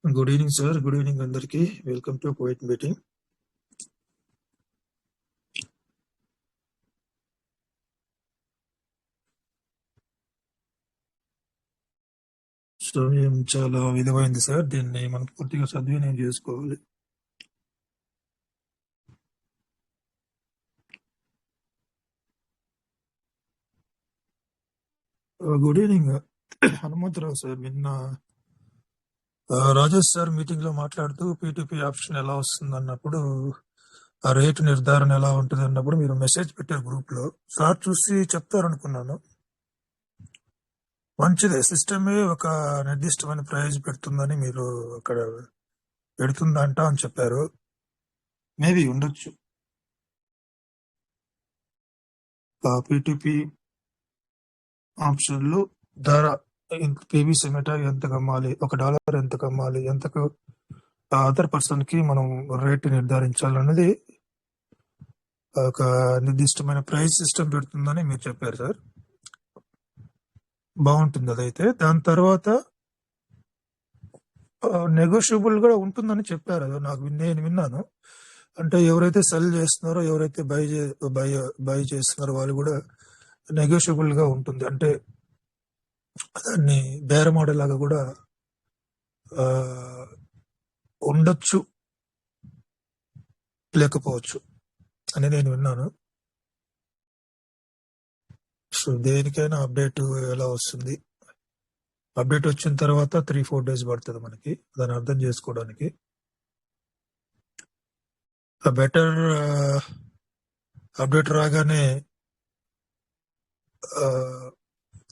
Good evening sir. Good evening అందరికి. Welcome to Covid meeting. సమయం చాలా విలువైంది సార్. దీన్ని మనం పూర్తిగా సద్వినియోగం చేసుకోవాలి. Good evening Hanumantharao sir. నిన్న రాజేష్ సార్ మీటింగ్ లో మాట్లాడుతూ P2P ఆప్షన్ ఎలా వస్తుంది అన్నప్పుడు, ఆ రేటు నిర్ధారణ ఎలా ఉంటుంది అన్నప్పుడు మీరు మెసేజ్ పెట్టారు గ్రూప్ లో. సార్ చూసి చెప్తారనుకున్నాను. మంచిదే, సిస్టమే ఒక నిర్దిష్టమైన ప్రైజ్ పెడుతుందని మీరు అక్కడ పెడుతుందంట అని చెప్పారు. మేబీ ఉండొచ్చు. P2P ఆప్షన్లు ధర PVC మెటల్ ఎంత కమ్మాలి, $1 ఎంత కమ్మాలి, ఎంతకు అదర్ పర్సన్ కి మనం రేటు నిర్ధారించాలన్నది ఒక నిర్దిష్టమైన ప్రైస్ సిస్టమ్ పెడుతుందని మీరు చెప్పారు సార్. బాగుంటుంది అదైతే. దాని తర్వాత నెగోషియబుల్ కూడా ఉంటుందని చెప్పారు. అది నాకు నేను విన్నాను. అంటే ఎవరైతే సెల్ చేస్తున్నారో, ఎవరైతే బై చేస్తున్నారో వాళ్ళు కూడా నెగోషియబుల్ గా ఉంటుంది. అంటే దాన్ని బేరమాడే లాగా కూడా ఉండొచ్చు, లేకపోవచ్చు అని నేను విన్నాను. సో దేనికైనా అప్డేట్ ఎలా వస్తుంది, అప్డేట్ వచ్చిన తర్వాత 3-4 days పడుతుంది మనకి దాన్ని అర్థం చేసుకోవడానికి. బెటర్ అప్డేట్ రాగానే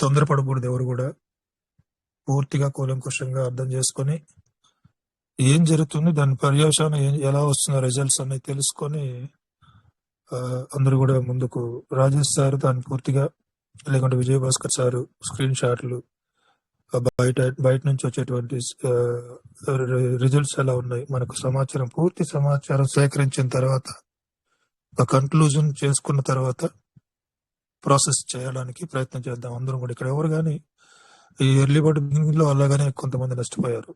తొందరపడకూడదు. ఎవరు కూడా పూర్తిగా కూలంకుషంగా అర్థం చేసుకొని ఏం జరుగుతుంది, దాని పర్యవసానం ఎలా వస్తుందో రిజల్ట్స్ అన్ని తెలుసుకొని అందరూ కూడా ముందుకు. రాజేష్ సార్ దాన్ని పూర్తిగా, లేకుంటే విజయభాస్కర్ సారు స్క్రీన్ షాట్లు, బయట నుంచి వచ్చేటువంటి రిజల్ట్స్ ఎలా ఉన్నాయి, మనకు సమాచారం, పూర్తి సమాచారం సేకరించిన తర్వాత, కన్క్లూజన్ చేసుకున్న తర్వాత ప్రాసెస్ చేయడానికి ప్రయత్నం చేద్దాం అందరం కూడా. ఇక్కడ ఎవరు కానీ ఈ ఎర్లీ బర్డ్ బిగినింగ్ లో అలాగానే కొంతమంది నష్టపోయారు.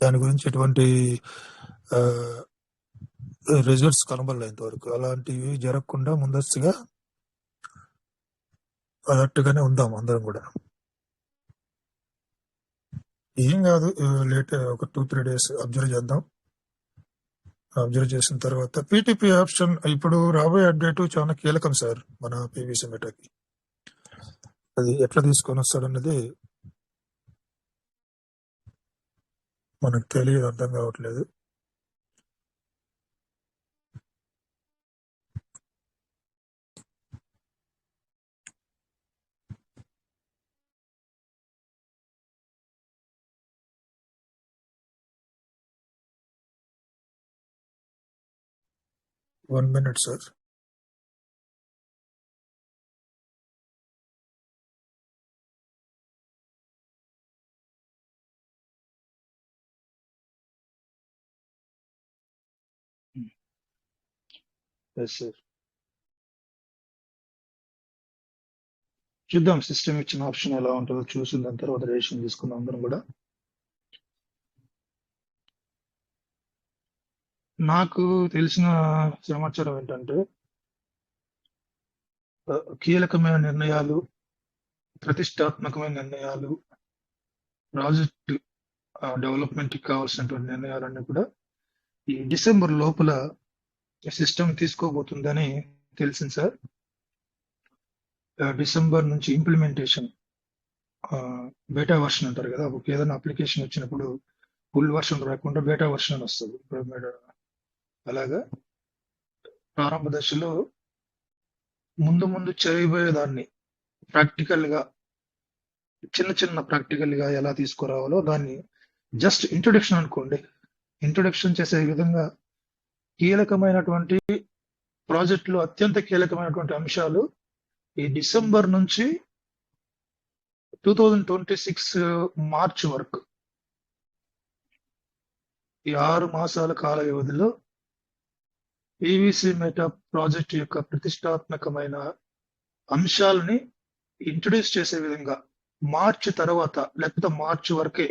దాని గురించి ఎటువంటి రిజల్ట్స్ కనబడలేదు వరకు. అలాంటివి జరగకుండా ముందస్తుగా అలర్ట్గానే ఉందాం అందరం కూడా. ఏం కాదు, లేట్ ఒక 2-3 days అబ్జర్వ్ చేద్దాం. అబ్జర్వ్ చేసిన తర్వాత P2P ఆప్షన్ ఇప్పుడు రాబోయే అప్డేట్ చాలా కీలకం సార్ మన PVC మెటాకి. అది ఎట్లా తీసుకొని వస్తాడన్నది మనకు తెలియదు, అర్థం కావట్లేదు. One minute sir. Yes sir. చూద్దాం సిస్టమ్ ఇచ్చిన ఆప్షన్ ఎలా ఉంటుందో చూసిన దాని తర్వాత డెసిషన్ తీసుకుందాం అందరం కూడా. నాకు తెలిసిన సమాచారం ఏంటంటే, కీలకమైన నిర్ణయాలు, ప్రతిష్టాత్మకమైన నిర్ణయాలు, ప్రాజెక్ట్ డెవలప్మెంట్ కి కావాల్సినటువంటి నిర్ణయాలన్నీ కూడా ఈ డిసెంబర్ లోపల సిస్టమ్ తీసుకోబోతుందని తెలిసింది సార్. డిసెంబర్ నుంచి ఇంప్లిమెంటేషన్, బేటా వర్షన్ అంటారు కదా, ఏదైనా అప్లికేషన్ వచ్చినప్పుడు ఫుల్ వర్షన్ రాకుండా బేటా వర్షన్ అని వస్తుంది. అలాగా ప్రారంభ దశలో ముందు చేయబోయేదాన్ని ప్రాక్టికల్ గా, చిన్న ప్రాక్టికల్ గా ఎలా తీసుకురావాలో దాన్ని జస్ట్ ఇంట్రొడక్షన్ అనుకోండి. ఇంట్రొడక్షన్ చేసే విధంగా కీలకమైనటువంటి ప్రాజెక్టులు, అత్యంత కీలకమైనటువంటి అంశాలు ఈ డిసెంబర్ నుంచి 2026 మార్చ్ వరకు, ఈ 6 మాసాల కాల వ్యవధిలో PVC మెటా ప్రాజెక్ట్ యొక్క ప్రతిష్టాత్మకమైన అంశాలని ఇంట్రొడ్యూస్ చేసే విధంగా మార్చి తర్వాత, లేకపోతే మార్చి వరకే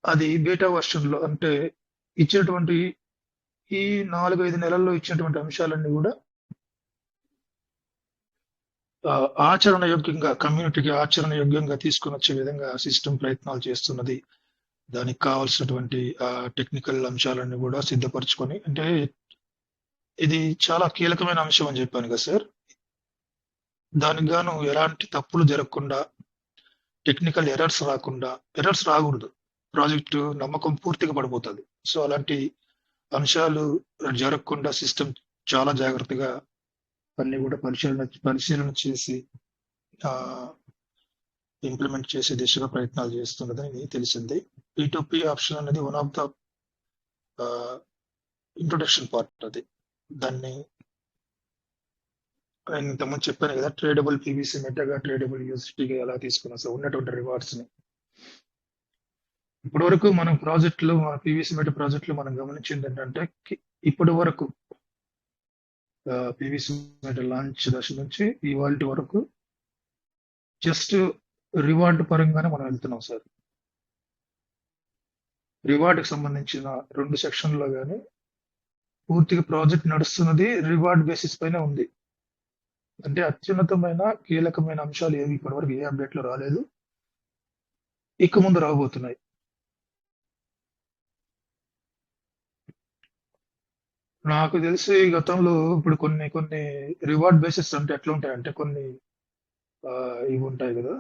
అది బీటా వర్షన్‌లో అంటే ఇచ్చినటువంటి ఈ 4, 5 నెలల్లో ఇచ్చినటువంటి అంశాలన్నీ గూడా ఆచరణయోగ్యంగా కమ్యూనిటీకి ఆచరణయోగ్యంగా తీసుకొనొచ్చే విధంగా సిస్టమ్ ప్రయత్నాలు చేస్తున్నది. దానికి కావాల్సినటువంటి టెక్నికల్ అంశాలన్నీ గూడా సిద్ధపరచుకొని అంటే ఇది చాలా కీలకమైన అంశం అని జెప్పాను గదా సార్. దానికి గాను ఎలాంటి తప్పులు జరగకుండా, టెక్నికల్ ఎర్రర్స్ రాగూడదు. ప్రాజెక్టు నమ్మకం పూర్తిగా పడిపోతది. సో, అలాంటి అంశాలు జరగకుండా సిస్టమ్ చాలా జాగ్రత్తగా అన్నీ గూడా పరిశీలన చేసి ఆహ్, ఇంప్లిమెంట్ చేసే దిశగా ప్రయత్నాలు చేస్తున్నదని తెలిసింది. P2P ఆప్షన్ అనేది వన్ ఆఫ్ ద ఆహ్, ఇంట్రొడక్షన్ పార్ట్ అది. దాన్ని నేను ఇంతకుముందు చెప్పాను గదా! ట్రేడబుల్ పీవీసీ మెటాగా, ట్రేడబుల్ యూఎస్‌డీగా ఎలా తీసుకున్నాం. సో, ఉన్నటువంటి రివార్డ్స్‌ని. ఇప్పటి వరకు మనం ప్రాజెక్ట్‌లో మన పీవీసీ మెటా ప్రాజెక్ట్‌లో మనం గమనించిందేంటంటే ఇప్పటి వరకు పీవీసీ మెటా లాంచ్ దశ నుంచి ఇవాల్టి వరకు జస్ట్ రివార్డ్ పరంగానే మనం వెళ్తున్నాం సార్. రివార్డ్‌కి సంబంధించిన 2 సెక్షన్‌లో గాని పూర్తిగా ప్రాజెక్ట్ నడుస్తున్నది రివార్డ్ బేసిస్ పైనే ఉంది. అంటే అత్యున్నతమైన, కీలకమైన అంశాలు ఏవి ఇప్పటివరకు ఏ అప్‌డేట్‌లో రాలేదు. ఇక ముందు రాబోతున్నాయి. నాకు తెలిసి గతంలో ఇప్పుడు కొన్ని రివార్డ్ బేసిస్ అంటే ఎట్లుంటాయంటే కొన్ని ఇవి ఉంటాయి గదా!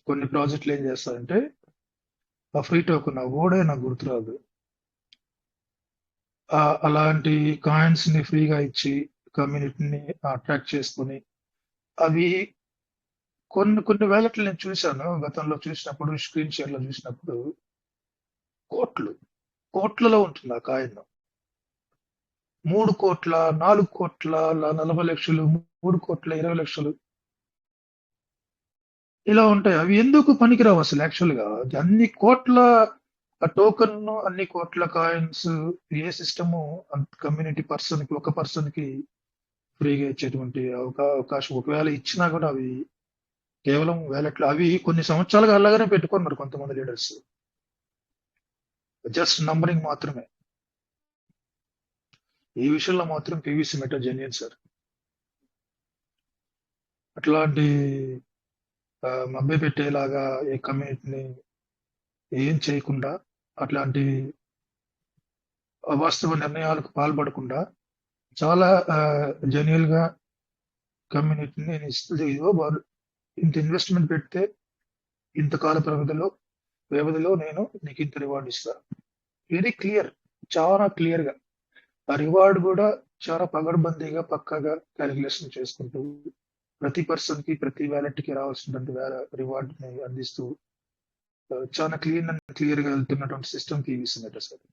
కొన్ని ప్రాజెక్ట్‌లు ఏం చేస్తాయంటే ఆ ఫ్రీ టోకెన్ ఆ వర్డే నాకు గుర్తురాదు. అలాంటి కాయిన్స్‌ని ఫ్రీగా ఇచ్చి కమ్యూనిటీని అట్రాక్ట్ చేసుకొని అవి కొన్ని వాలెట్‌లు నేను చూసాను. గతంలో చూసినప్పుడు స్క్రీన్ షేర్‌లో చూసినప్పుడు కోట్లలో ఉంటుంది ఆ కాయిన్. 3,00,00,000, 4,00,00,000, 40,00,000, 3,20,00,000 ఇలా ఉంటాయి. అవి ఎందుకు పనికిరావు అసలు యాక్చువల్‌గా. అన్ని కోట్ల టోకెన్ అన్ని కోట్ల కాయిన్స్ ఏ సిస్టము కమ్యూనిటీ పర్సన్‌కి ఒక పర్సన్‌కి ఫ్రీగా ఇచ్చేటువంటి అవకాశం ఒకవేళ ఇచ్చినా గూడా అవి కేవలం వాలెట్‌లో అవి కొన్ని సంవత్సరాలుగా అలాగనే పెట్టుకున్నారు కొంతమంది లీడర్స్. జస్ట్ నంబరింగ్ మాత్రమే. ఈ విషయంలో మాత్రం పీవీసీ మెటా జెన్యూన్ సార్. అట్లాంటి మభ్యపెట్టేలాగా ఈ కమ్యూనిటీని ఏం చేయకుండా, అట్లాంటి అవాస్తవ నిర్ణయాలకు పాల్పడకుండా చాలా జెన్యూన్‌గా కమ్యూనిటీని నేను ఇదిగో వాళ్ళు ఇంత ఇన్వెస్ట్‌మెంట్ పెడితే ఇంత కాల వ్యవధిలో నేను నీకింత రివార్డ్ ఇస్తా. Very clear. చాలా క్లియర్‌గా. ఆ రివార్డ్ గూడా చాలా పగడ్బందీగా, పక్కాగా కాలిక్యులేషన్ చేసుకుంటూ, ప్రతి పర్సన్‌కి, ప్రతి వాలెట్‌కి రావాల్సినటువంటి రివార్డ్‌ని అందిస్తూ చాలా క్లీన్ అండ్ క్లియర్‌గా వెళ్తున్నటువంటి సిస్టమ్ పీవీసీ మెటా సార్.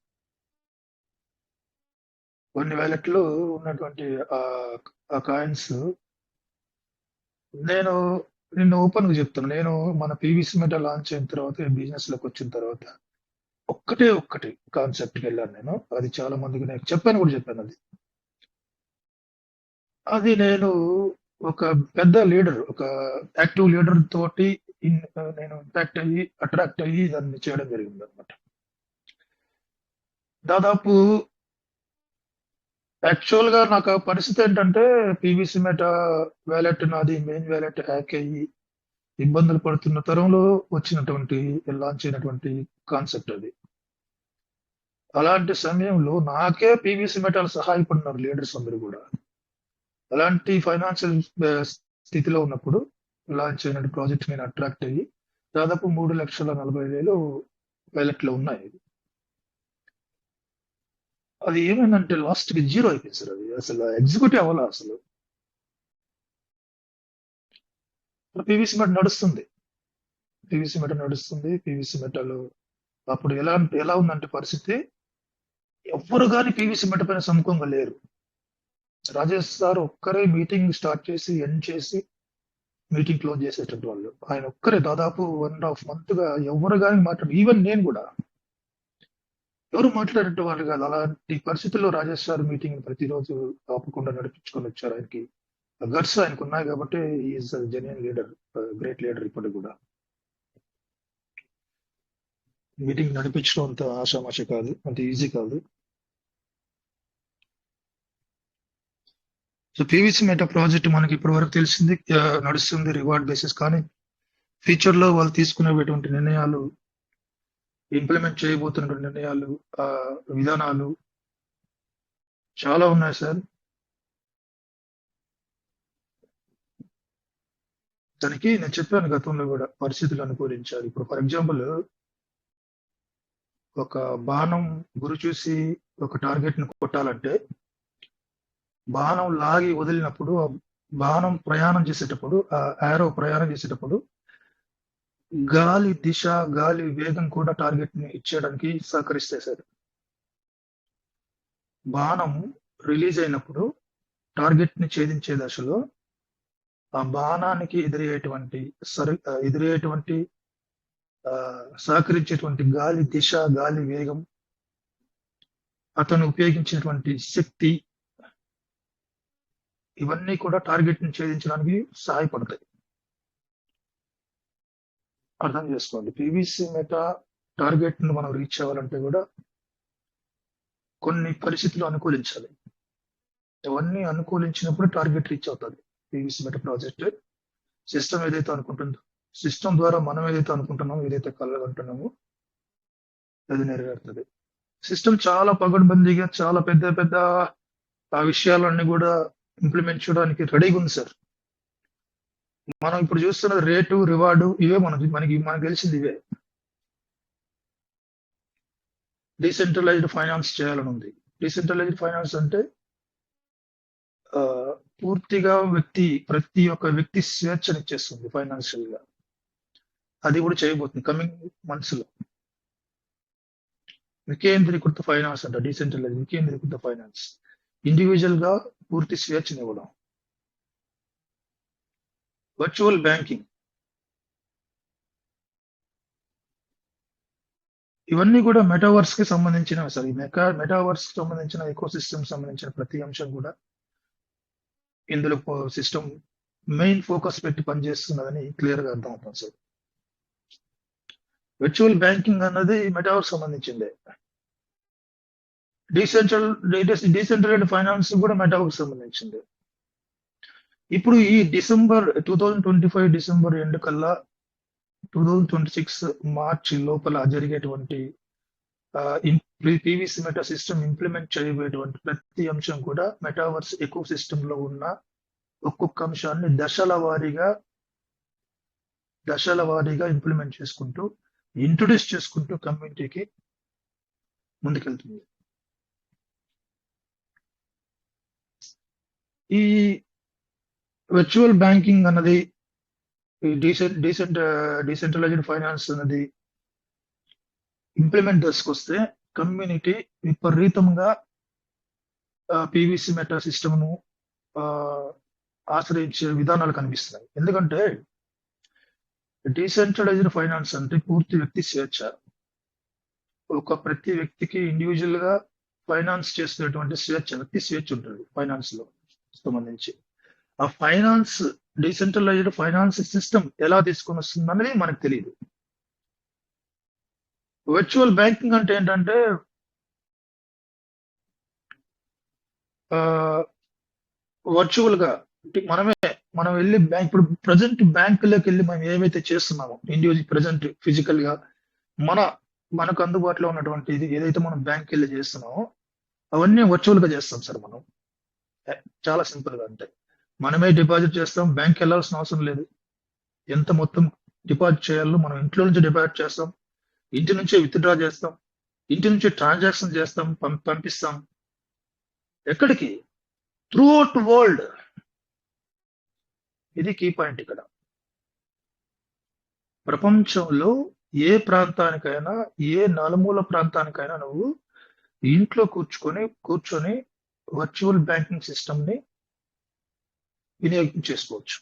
కొన్ని వాలెట్‌లో ఉన్నటువంటి ఆ కాయిన్స్ నేను నిన్ను ఓపెన్‌గా చెప్తున్నా. నేను మన పీవీసీ మెటా లాంచ్ అయిన తర్వాత బిజినెస్‌లోకొచ్చిన తర్వాత ఒక్కటి కాన్సెప్ట్‌కెళ్ళాను నేను. అది చాలా మందికి నేను చెప్పానది. అది నేను ఒక పెద్ద లీడర్, ఒక యాక్టివ్ లీడర్ తోటి నేను అట్రాక్ట్ అయ్యి దాన్ని చేయడం జరిగిందనమాట. దాదాపు యాక్చువల్‌గా నాకు ఆ పరిస్థితి ఏంటంటే పీవీసీ మెటా వాలెట్ నాది మెయిన్ వాలెట్ హ్యాక్ అయ్యి ఇబ్బందులు పడుతున్న తరంలో వచ్చినటువంటి లాంచ్ అయినటువంటి కాన్సెప్ట్ అది. అలాంటి సమయంలో నాకే పీవీసీ మెటాలు సహాయపడినారు లీడర్స్ అందరూ గూడా. అలాంటి ఫైనాన్షియల్ స్థితిలో ఉన్నప్పుడు లాంచ్ అయిన ప్రాజెక్ట్ నేను అట్రాక్ట్ అయ్యి దాదాపు 3,40,000 వాలెట్‌లో ఉన్నాయి. అది ఏమైందంటే లాస్ట్‌కి జీరో అయిపోయింది సార్ అది. అసలు ఎగ్జిక్యూటే అవ్వలా అసలు. పీవీసీ మెటా నడుస్తుంది. పీవీసీ మెటాలో అప్పుడు ఎలా ఉందంటే పరిస్థితి ఎవ్వరు గాని పీవీసీ మెటా పైన సముఖంగా లేరు. రాజేష్ సార్ ఒక్కరే మీటింగ్ స్టార్ట్ చేసి, ఎండ్ చేసి మీటింగ్ క్లోజ్ చేసేటువంటి వాళ్ళు. ఆయన ఒక్కరే దాదాపు 1.5 మంత్‌గా ఎవ్వరు గాని ఈవెన్ నేను గూడా. ఎవరు మాట్లాడేటి వాళ్ళు గాదు. అలాంటి పరిస్థితుల్లో రాజేష్ సార్ మీటింగ్ ప్రతిరోజు ఆపకుండా నడిపించుకొనొచ్చారు. ఆయనకి గట్స్ ఆయనకున్నాయి గాబట్టే he is genuine leader. Great leader ఇప్పటికి గూడా. మీటింగ్ నడిపించడం అంత ఆషామాషి కాదు, అంత ఈజీ కాదు. సో పీవీసీ మెటా ప్రాజెక్ట్ మనకి ఇప్పటి వరకు తెలిసింది నడుస్తుంది రివార్డ్ బేసిస్. కానీ ఫ్యూచర్ లో వాళ్ళు తీసుకునేటువంటి నిర్ణయాలు, ఇంప్లిమెంట్ చేయబోతున్నటువంటి నిర్ణయాలు, విధానాలు చాలా ఉన్నాయి సార్. దానికి నేను చెప్పాను గతంలో కూడా పరిస్థితులు అనుకూలించాలి. ఇప్పుడు ఫర్ ఎగ్జాంపుల్ ఒక బాణం గురి చూసి ఒక టార్గెట్ ని కొట్టాలంటే బాణం లాగి వదిలినప్పుడు ఆ బాణం ప్రయాణం చేసేటప్పుడు, ఆ యారో ప్రయాణం చేసేటప్పుడు గాలి దిశ, గాలి వేగం కూడా టార్గెట్ ని ఇచ్చేయడానికి సహకరిస్తాయి సార్. బాణం రిలీజ్ అయినప్పుడు టార్గెట్ ని ఛేదించే దశలో ఆ బాణానికి ఎదురయ్యేటువంటి సహకరించేటువంటి గాలి దిశ, గాలి వేగం, అతను ఉపయోగించినటువంటి శక్తి, ఇవన్నీ కూడా టార్గెట్ ని ఛేదించడానికి సహాయపడతాయి. అర్థం చేసుకోండి. పీవీసీ మెటా టార్గెట్ ను మనం రీచ్ అవ్వాలంటే కూడా కొన్ని పరిస్థితులు అనుకూలించాలి. అవన్నీ అనుకూలించినప్పుడు టార్గెట్ రీచ్ అవుతుంది. పీవీసీ మెటా ప్రాజెక్ట్ సిస్టమ్ ఏదైతే అనుకుంటుందో, సిస్టమ్ ద్వారా మనం ఏదైతే అనుకుంటున్నామో, ఏదైతే కలగంటున్నామో అది నెరవేరుతుంది. సిస్టమ్ చాలా పగడ్బందీగా, చాలా పెద్ద పెద్ద ఆ విషయాలన్నీ కూడా ఇంప్లిమెంట్ చేయడానికి రెడీగా ఉంది సార్. మనం ఇప్పుడు చూస్తున్నది రేటు, రివార్డు, ఇవే మనకి తెలిసింది ఇవే. డీసెంట్రలైజ్డ్ ఫైనాన్స్ చేయాలని ఉంది. డీసెంట్రలైజ్డ్ ఫైనాన్స్ అంటే పూర్తిగా ప్రతి ఒక్క వ్యక్తి స్వేచ్ఛనిచ్చేస్తుంది ఫైనాన్షియల్ గా. అది కూడా చేయబోతుంది కమింగ్ మంత్స్ లో. వికేంద్రీకృత ఫైనాన్స్ అంట, డీసెంట్రలైజ్ వికేంద్రీకృత ఫైనాన్స్. ఇండివిజువల్ గా పూర్తి స్వేచ్ఛనివ్వడం. వర్చువల్ బ్యాంకింగ్, ఇవన్నీ కూడా మెటావర్స్ కి సంబంధించినవి సార్. ఈ మెటావర్స్ కి సంబంధించిన ఎకో సిస్టమ్ సంబంధించిన ప్రతి అంశం కూడా ఇందులో సిస్టమ్ మెయిన్ ఫోకస్ పెట్టి పనిచేస్తున్నదని క్లియర్ గా అర్థం అవుతుంది సార్. వర్చువల్ బ్యాంకింగ్ అన్నది మెటావర్స్ సంబంధించిందే. డీసెంట్రలైజ్డ్ ఫైనాన్స్ కూడా మెటావర్స్ సంబంధించింది. ఇప్పుడు ఈ 2025 డిసెంబర్ ఎండ్ కల్లా 2026 మార్చి లోపల జరిగేటువంటి పీవీసీ మెటా సిస్టమ్ ఇంప్లిమెంట్ చేయబోయేటువంటి ప్రతి అంశం కూడా మెటావర్స్ ఎకో సిస్టమ్ లో ఉన్న ఒక్కొక్క అంశాన్ని దశల వారీగా ఇంప్లిమెంట్ చేసుకుంటూ, ఇంట్రొడ్యూస్ చేసుకుంటూ కమ్యూనిటీకి ముందుకెళ్తుంది. ఈ వర్చువల్ బ్యాంకింగ్ అన్నది, ఈ డీసెంట్రలైజ్డ్ ఫైనాన్స్ అన్నది ఇంప్లిమెంట్ చేసుకొస్తే కమ్యూనిటీ విపరీతంగా పీవీసీ మెటా సిస్టమ్ ను ఆశ్రయించే విధానాలు కనిపిస్తున్నాయి. ఎందుకంటే డీసెంట్రలైజ్డ్ ఫైనాన్స్ అంటే పూర్తి వ్యక్తి స్వేచ్ఛ. ప్రతి వ్యక్తికి ఇండివిజువల్ గా ఫైనాన్స్ చేస్తున్నటువంటి వ్యక్తి స్వేచ్ఛ ఉంటుంది ఫైనాన్స్ లో సంబంధించి. ఆ ఫైనాన్స్, డీసెంట్రలైజ్డ్ ఫైనాన్స్ సిస్టమ్ ఎలా తీసుకొని వస్తుంది అనేది మనకు తెలియదు. వర్చువల్ బ్యాంకింగ్ అంటే ఏంటంటే వర్చువల్ గా మనం వెళ్ళి ఇప్పుడు ప్రజెంట్ బ్యాంకులోకి వెళ్ళి మనం ఏవైతే చేస్తున్నామో ఇండివిజువల్ ప్రజెంట్ ఫిజికల్ గా మనకు అందుబాటులో ఉన్నటువంటి ఇది ఏదైతే మనం బ్యాంక్ వెళ్ళి చేస్తున్నామో అవన్నీ వర్చువల్ గా చేస్తాం సార్. మనం చాలా సింపుల్ గా అంటే మనమే డిపాజిట్ చేస్తాం, బ్యాంక్ వెళ్ళాల్సిన అవసరం లేదు. ఎంత మొత్తం డిపాజిట్ చేయాలో మనం ఇంట్లో నుంచి డిపాజిట్ చేస్తాం, ఇంటి నుంచే విత్డ్రా చేస్తాం, ఇంటి నుంచి ట్రాన్సాక్షన్ చేస్తాం, పంపిస్తాం. ఎక్కడికి? Through out world. ఇది కీ పాయింట్ ఇక్కడ. ప్రపంచంలో ఏ ప్రాంతానికైనా, ఏ నలుమూల ప్రాంతానికైనా నువ్వు ఇంట్లో కూర్చొని వర్చువల్ బ్యాంకింగ్ సిస్టమ్ ని వినియోగం చేసుకోవచ్చు.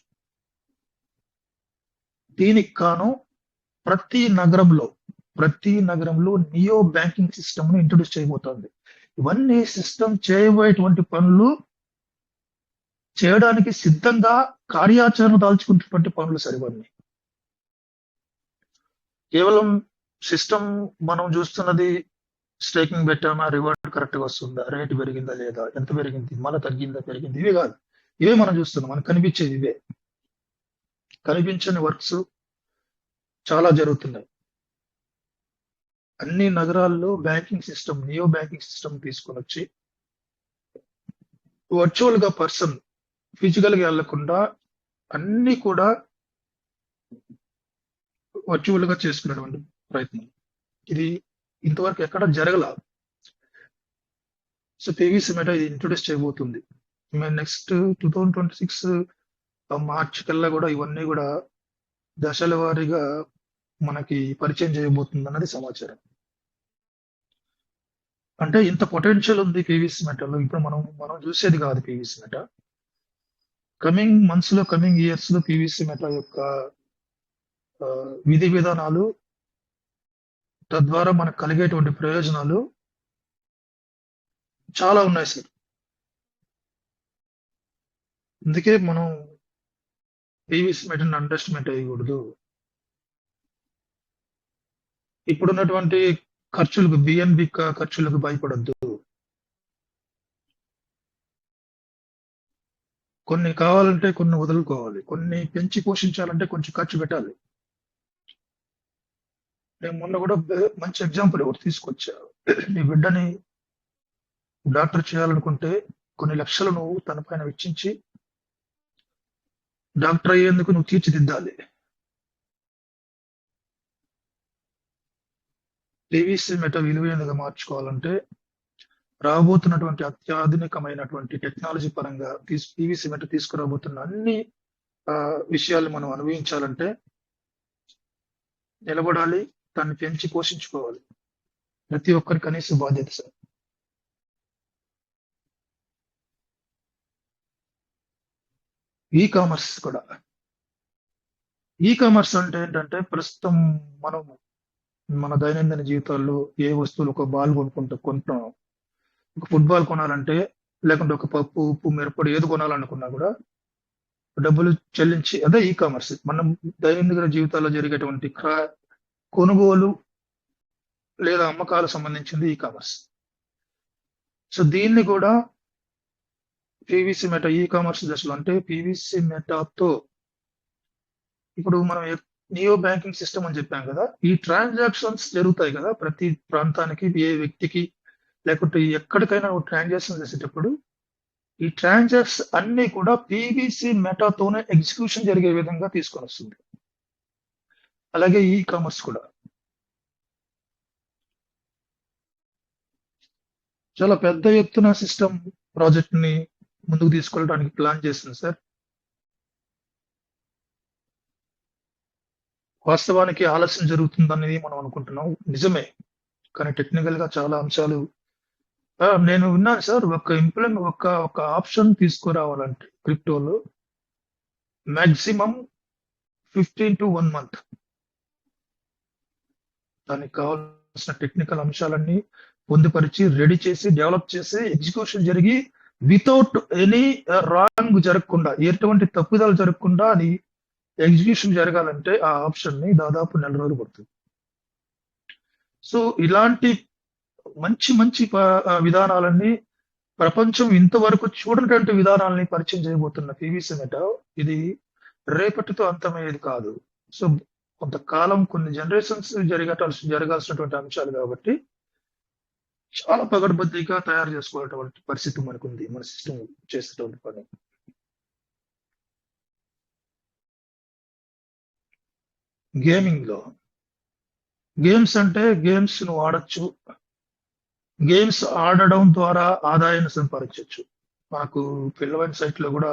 దీనికి కాను ప్రతి నగరంలో నియో బ్యాంకింగ్ సిస్టమ్ ను ఇంట్రొడ్యూస్ చేయబోతోంది. ఇవన్నీ సిస్టమ్ చేయబోయేటువంటి పనులు చేయడానికి సిద్ధంగా కార్యాచరణ దాల్చుకుంటున్నటువంటి పనులు సరివన్నీ. కేవలం సిస్టమ్ మనం చూస్తున్నది స్టేకింగ్ పెట్టామా, రివార్డ్ కరెక్ట్‌గా వస్తుందా, రేట్ పెరిగిందా లేదా, ఎంత పెరిగింది, మళ్ళా తగ్గిందా, పెరిగింది ఇవే కాదు. ఇవే మనం చూస్తున్నాం. మనకు కనిపించేది ఇవే. కనిపించని వర్క్స్ చాలా జరుగుతున్నాయి. అన్ని నగరాల్లో నియో బ్యాంకింగ్ సిస్టమ్ తీసుకొనొచ్చి వర్చువల్‌గా ఫిజికల్‌గా ఎళ్ళకుండా అన్నీ కూడా వర్చువల్‌గా చేసుకునేటువంటి ప్రయత్నం. ఇది ఇంతవరకు ఎక్కడ జరగల. సో, పీవీసీ మెటా ఇది ఇంట్రొడ్యూస్ చేయబోతుంది. నెక్స్ట్ 2026 మార్చ్ కల్లా గూడా ఇవన్నీ గూడా దశల వారీగా మనకి పరిచయం చేయబోతుందన్నది సమాచారం. అంటే ఇంత పొటెన్షియల్ ఉంది పీవీసీ మెటాలో. ఇప్పుడు మనం చూసేది కాదు పీవీసీ మెటా. కమింగ్ మంత్స్‌లో, కమింగ్ ఇయర్స్‌లో పీవీసీ మెటా యొక్క విధి విధానాలు, తద్వారా మనకు కలిగేటువంటి ప్రయోజనాలు చాలా ఉన్నాయి సార్. అందుకే మనం పీవీసీ మెటాని అండర్ ఎస్టిమేట్ చేయకూడదు. ఇప్పుడున్నటువంటి ఖర్చులకు, బిఎన్‌బి ఖర్చులకు భయపడొద్దు. కొన్ని కావాలంటే కొన్ని వదులుకోవాలి. కొన్ని పెంచి పోషించాలంటే కొంచెం ఖర్చు పెట్టాలి. నేను మొన్న కూడా మంచి ఎగ్జాంపుల్ ఒకటి తీసుకొచ్చా. నీ బిడ్డని డాక్టర్ చేయాలనుకుంటే కొన్ని లక్షలు నువ్వు తన పైన వెచ్చించి డాక్టర్ అయ్యేందుకు నువ్వు తీర్చిదిద్దాలి. పీవీసీ మెటా విలువైనదిగా మార్చుకోవాలంటే రాబోతున్నటువంటి అత్యాధునికమైనటువంటి టెక్నాలజీ పరంగా పీవీసీ మెటా తీసుకురాబోతున్న అన్ని విషయాలు మనం అనుభవించాలంటే నిలబడాలి, దాన్ని పెంచి పోషించుకోవాలి. ప్రతి ఒక్కరి కనీస బాధ్యత సార్. ఈ కామర్స్ కూడా. ఈ కామర్స్ అంటే ఏంటంటే ప్రస్తుతం మనం మన దైనందిన జీవితాల్లో ఏ వస్తువులు, ఒక బాల్ కొంటున్నాం, ఒక ఫుట్బాల్ కొనాలంటే, లేకుంటే ఒక పప్పు, ఉప్పు, మిరప్పొడి ఏది కొనాలనుకున్నా కూడా డబ్బులు చెల్లించి, అదే ఈ కామర్స్. మనం దైనందిన జీవితాల్లో జరిగేటువంటి కొనుగోలు లేదా అమ్మకాలకు సంబంధించింది ఈ కామర్స్. సో దీన్ని కూడా పీవీసీ మెటా ఈ కామర్స్ దశలో, అంటే పీవీసీ మెటాతో ఇప్పుడు మనం నియో బ్యాంకింగ్ సిస్టమ్ అని చెప్పాం కదా, ఈ ట్రాన్సాక్షన్స్ జరుగుతాయి కదా ప్రతి ప్రాంతానికి, ఏ వ్యక్తికి, లేకుంటే ఎక్కడికైనా ట్రాన్సాక్షన్ చేసేటప్పుడు ఈ ట్రాన్సాక్షన్ అన్ని కూడా పీవీసీ మెటాతోనే ఎగ్జిక్యూషన్ జరిగే విధంగా తీసుకొని వస్తుంది. అలాగే ఈ కామర్స్ కూడా చాలా పెద్ద ఎత్తున సిస్టమ్ ప్రాజెక్ట్ ని ముందుకు తీసుకెళ్ళడానికి ప్లాన్ చేస్తుంది సార్. వాస్తవానికి ఆలస్యం జరుగుతుందనేది మనం అనుకుంటున్నాం, నిజమే. కానీ టెక్నికల్ గా చాలా అంశాలు నేను విన్నాను సార్. ఒక ఆప్షన్ తీసుకురావాలంటే క్రిప్టోలో మాక్సిమం 15 to 1 month. దానికి కావాల్సిన టెక్నికల్ అంశాలన్నీ పొందుపరిచి, రెడీ చేసి, డెవలప్ చేసి, ఎగ్జిక్యూషన్ జరిగి వితౌట్ ఎనీ రాంగ్ జరగకుండా, ఎటువంటి తప్పిదాలు జరగకుండా అది ఎగ్జిక్యూషన్ జరగాలంటే ఆ ఆప్షన్ ని దాదాపు 1 నెల రోజులు పడుతుంది. సో ఇలాంటి మంచి మంచి విధానాలన్నీ, ప్రపంచం ఇంతవరకు చూడనటువంటి విధానాలని పరిచయం చేయబోతున్న పీవీసీ మెటా ఇది రేపటితో అంతమయ్యేది కాదు. సో కొంతకాలం, కొన్ని జనరేషన్స్ జరగాల్సినటువంటి అంశాలు కాబట్టి చాలా పగడ్బందీగా తయారు చేసుకోవాల్సినటువంటి పరిస్థితి మనకుంది, మన సిస్టమ్ చేసేటువంటి పని. గేమింగ్ లో గేమ్స్ అంటే గేమ్స్ నువ్వు ఆడొచ్చు, గేమ్స్ ఆడడం ద్వారా ఆదాయాన్ని సంపాదించవచ్చు. మనకు పిల్లవైన సైట్ లో కూడా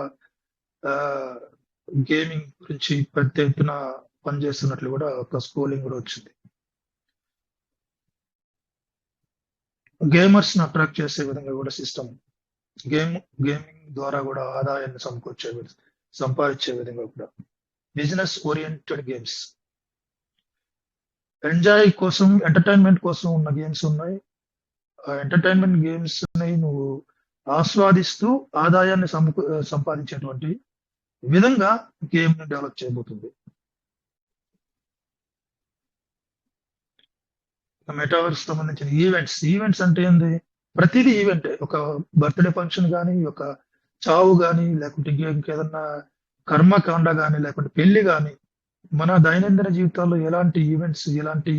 గేమింగ్ గురించి పెద్ద ఎత్తున పనిచేస్తున్నట్లు కూడా ఒక స్క్రోలింగ్ కూడా వచ్చింది. గేమర్స్ ని అట్రాక్ట్ చేసే విధంగా కూడా సిస్టమ్ గేమింగ్ ద్వారా కూడా ఆదాయాన్ని సంపాదించే విధంగా కూడా బిజినెస్ ఓరియంటెడ్ గేమ్స్, ఎంటర్టైన్మెంట్ కోసం ఉన్న గేమ్స్ ఉన్నాయి. ఆ ఎంటర్టైన్మెంట్ గేమ్స్ ని నువ్వు ఆస్వాదిస్తూ ఆదాయాన్ని సంపాదించేటువంటి విధంగా గేమ్ ని డెవలప్ చేయబోతుంది. మెటావర్స్ సంబంధించిన ఈవెంట్స్ అంటే ఏంది? ప్రతిదీ ఈవెంటే. ఒక బర్త్‌డే ఫంక్షన్ గాని, ఒక చావు గాని, లేకుంటే ఇంకేదన్నా కర్మకాండ గాని, లేకుంటే పెళ్లి గాని, మన దైనందిన జీవితాల్లో ఎలాంటి ఈవెంట్స్, ఎలాంటి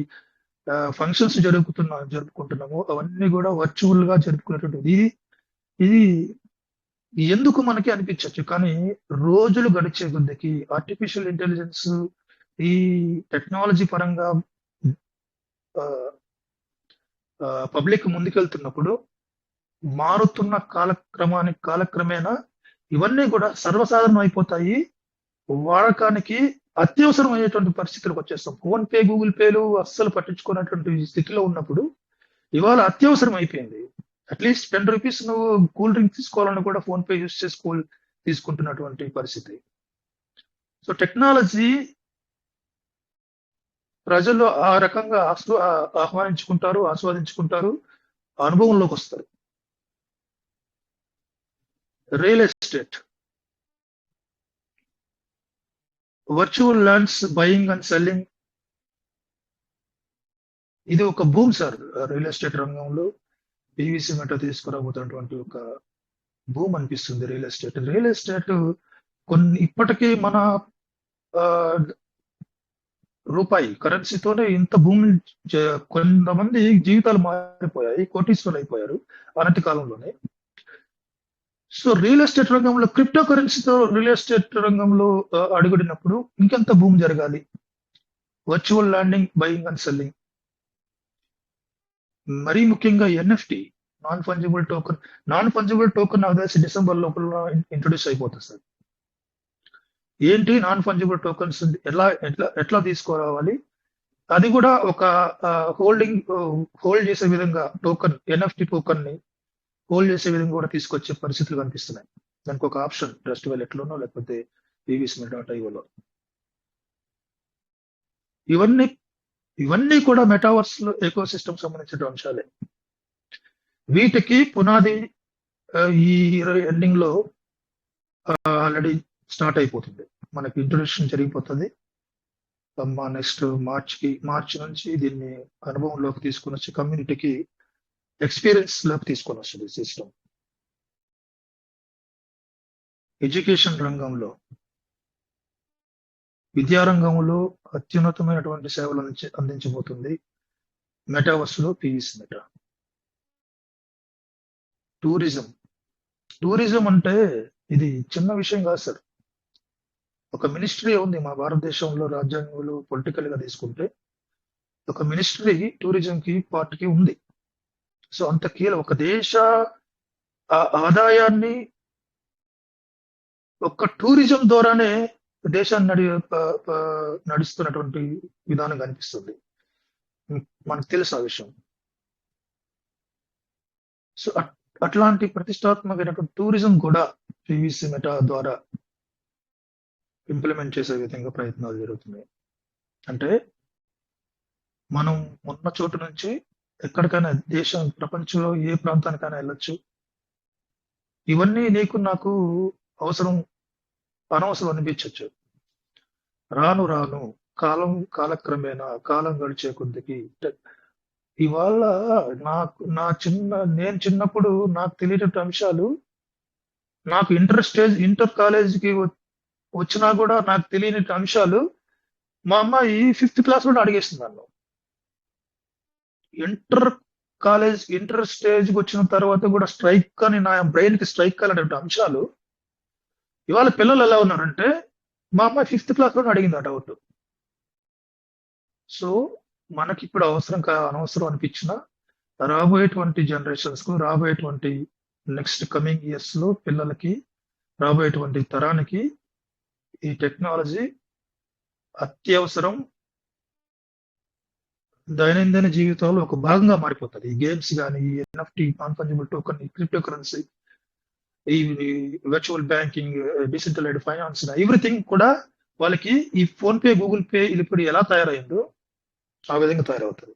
ఫంక్షన్స్ జరుపుకుంటున్నామో అవన్నీ గూడా వర్చువల్‌గా జరుపుకునేటువంటిది. ఇది ఎందుకు మనకి అనిపించొచ్చు. కానీ రోజులు గడిచే కొద్దికి ఆర్టిఫిషియల్ ఇంటెలిజెన్స్ ఈ టెక్నాలజీ పరంగా ఆహ్, పబ్లిక్ ముందుకెళ్తున్నప్పుడు మారుతున్న కాలక్రమేణా ఇవన్నీ గూడా సర్వసాధారణం అయిపోతాయి. వాడకానికి అత్యవసరం అయ్యేటువంటి పరిస్థితులకొచ్చేస్తాం. ఫోన్‌పే, గూగుల్ పేలు అస్సలు పట్టించుకోనటువంటి స్థితిలో ఉన్నప్పుడు, ఇవాళ అత్యవసరం అయిపోయింది. అట్‌లీస్ట్ రూ. 10 నువ్వు కూల్ డ్రింక్ తీసుకోవాలన్నా కూడా ఫోన్‌పే యూజ్ చేసి తీసుకుంటున్నటువంటి పరిస్థితి. సో, టెక్నాలజీ ప్రజలు ఆ రకంగా ఆహ్వానించుకుంటారు, ఆస్వాదించుకుంటారు, అనుభవంలోకొస్తారు. Real estate, virtual lands buying and selling ఇది ఒక బూమ్ సార్. రియల్ ఎస్టేట్ రంగంలో పీవీసీ మెటా తీసుకురాబోతున్నటువంటి ఒక బూమ్ అనిపిస్తుంది రియల్ ఎస్టేట్. రియల్ ఎస్టేట్ ఇప్పటికీ మన ఆహ్, రూపాయి కరెన్సీతోనే ఇంత భూమి కొంతమంది జీవితాలు మారిపోయాయి. కోటీశ్వరులయిపోయారు అనతి కాలంలోనే. సో, రియల్ ఎస్టేట్ రంగంలో క్రిప్టో కరెన్సీతో రియల్ ఎస్టేట్ రంగంలో అడుగుడినప్పుడు ఇంకెంత భూమి జరగాలి? Virtual landing, buying and selling. మరీ ముఖ్యంగా NFT non fungible token. Non fungible token నాకు తెలిసి డిసెంబర్ లోపల ఇంట్రొడ్యూస్ అయిపోతుంది సార్. ఏంటి నాన్ ఫంజిబుల్ టోకెన్స్ ఎట్లా తీసుకురావాలి? అది కూడా ఒక హోల్డ్ చేసే విధంగా ఎన్ఎఫ్‌టి టోకెన్‌ని హోల్డ్ చేసే విధంగా కూడా తీసుకొచ్చే పరిస్థితులు కనిపిస్తున్నాయి. దానికి ఒక ఆప్షన్ ట్రస్ట్ వాలెట్‌లోనో లేకపోతే pvsme.ioలో. ఇవన్నీ కూడా మెటావర్స్‌లో ఎకోసిస్టమ్ సంబంధించిన అంశాలే. వీటికి పునాది ఈ ఇయర్ ఎండింగ్‌లో ఆల్రెడీ స్టార్ట్ అయిపోతుంది. మనకి ఇంట్రొడక్షన్ జరిగిపోతది. నెక్స్ట్ మార్చ్ నుంచి దీన్ని అనుభవంలోకి తీసుకొనొచ్చి కమ్యూనిటీకి ఎక్స్‌పీరియన్స్‌లోకి తీసుకొనొస్తది సిస్టమ్. ఎడ్యుకేషన్ రంగంలో, విద్యారంగంలో అత్యున్నతమైనటువంటి సేవలు అందించబోతుంది మెటావర్స్‌లో పీవీసీ మెటా. టూరిజం అంటే ఇది చిన్న విషయం కాదు సార్. ఒక మినిస్ట్రీ ఉంది మా భారతదేశంలో రాజ్యాంగంలో పొలిటికల్‌గా తీసుకుంటే. ఒక మినిస్ట్రీ టూరిజంకి పార్ట్‌కి ఉంది. సో, అంత ఒక దేశ ఆదాయాన్ని ఒక్క టూరిజం ద్వారానే దేశాన్ని నడుస్తున్నటువంటి విధానం కనిపిస్తుంది. మనకు తెలుసు ఆ విషయం. సో, అట్లాంటి ప్రతిష్టాత్మకమైనటువంటి టూరిజం కూడా పీవీసీ మెటా ద్వారా ఇంప్లిమెంట్ చేసే విధంగా ప్రయత్నాలు జరుగుతున్నాయి. అంటే మనం ఉన్న చోటు నుంచి ఎక్కడికైనా ప్రపంచంలో ఏ ప్రాంతానికైనా వెళ్ళొచ్చు. ఇవన్నీ నీకు నాకు అనవసరం అనిపించొచ్చు. రాను కాలక్రమేణా కాలం గడిచే కొద్దికి ఇవాళ నేను చిన్నప్పుడు నాకు తెలియనటువంటి అంశాలు నాకు ఇంటర్ కాలేజ్‌కి వచ్చినా కూడా నాకు తెలియని అంశాలు మా అమ్మాయి 5థ్ క్లాస్ కూడా అడిగేసింది నన్ను. ఇంటర్ స్టేజ్‌కి వచ్చిన తర్వాత కూడా స్ట్రైక్ అని నా బ్రెయిన్‌కి స్ట్రైక్ కానటువంటి అంశాలు ఇవాళ పిల్లలు ఎలా ఉన్నారంటే మా అమ్మాయి 5థ్ క్లాస్‌లోనే అడిగింది ఆ డౌట్. సో, మనకిప్పుడు అనవసరం అనిపించినా రాబోయేటువంటి జనరేషన్స్‌కు, రాబోయేటువంటి నెక్స్ట్ కమింగ్ ఇయర్స్‌లో పిల్లలకి, రాబోయేటువంటి తరానికి ఈ టెక్నాలజీ అత్యవసరం. దైనందిన జీవితంలో ఒక భాగంగా మారిపోతది. ఈ గేమ్స్ గాని, ఈ NFT, non fungible token, crypto currency, ఈ virtual banking, decentralized finance everything కూడా వాళ్ళకి ఈ ఫోన్‌పే, గూగుల్ పే ఇప్పుడు ఎలా తయారైందో ఆ విధంగా తయారవుతది.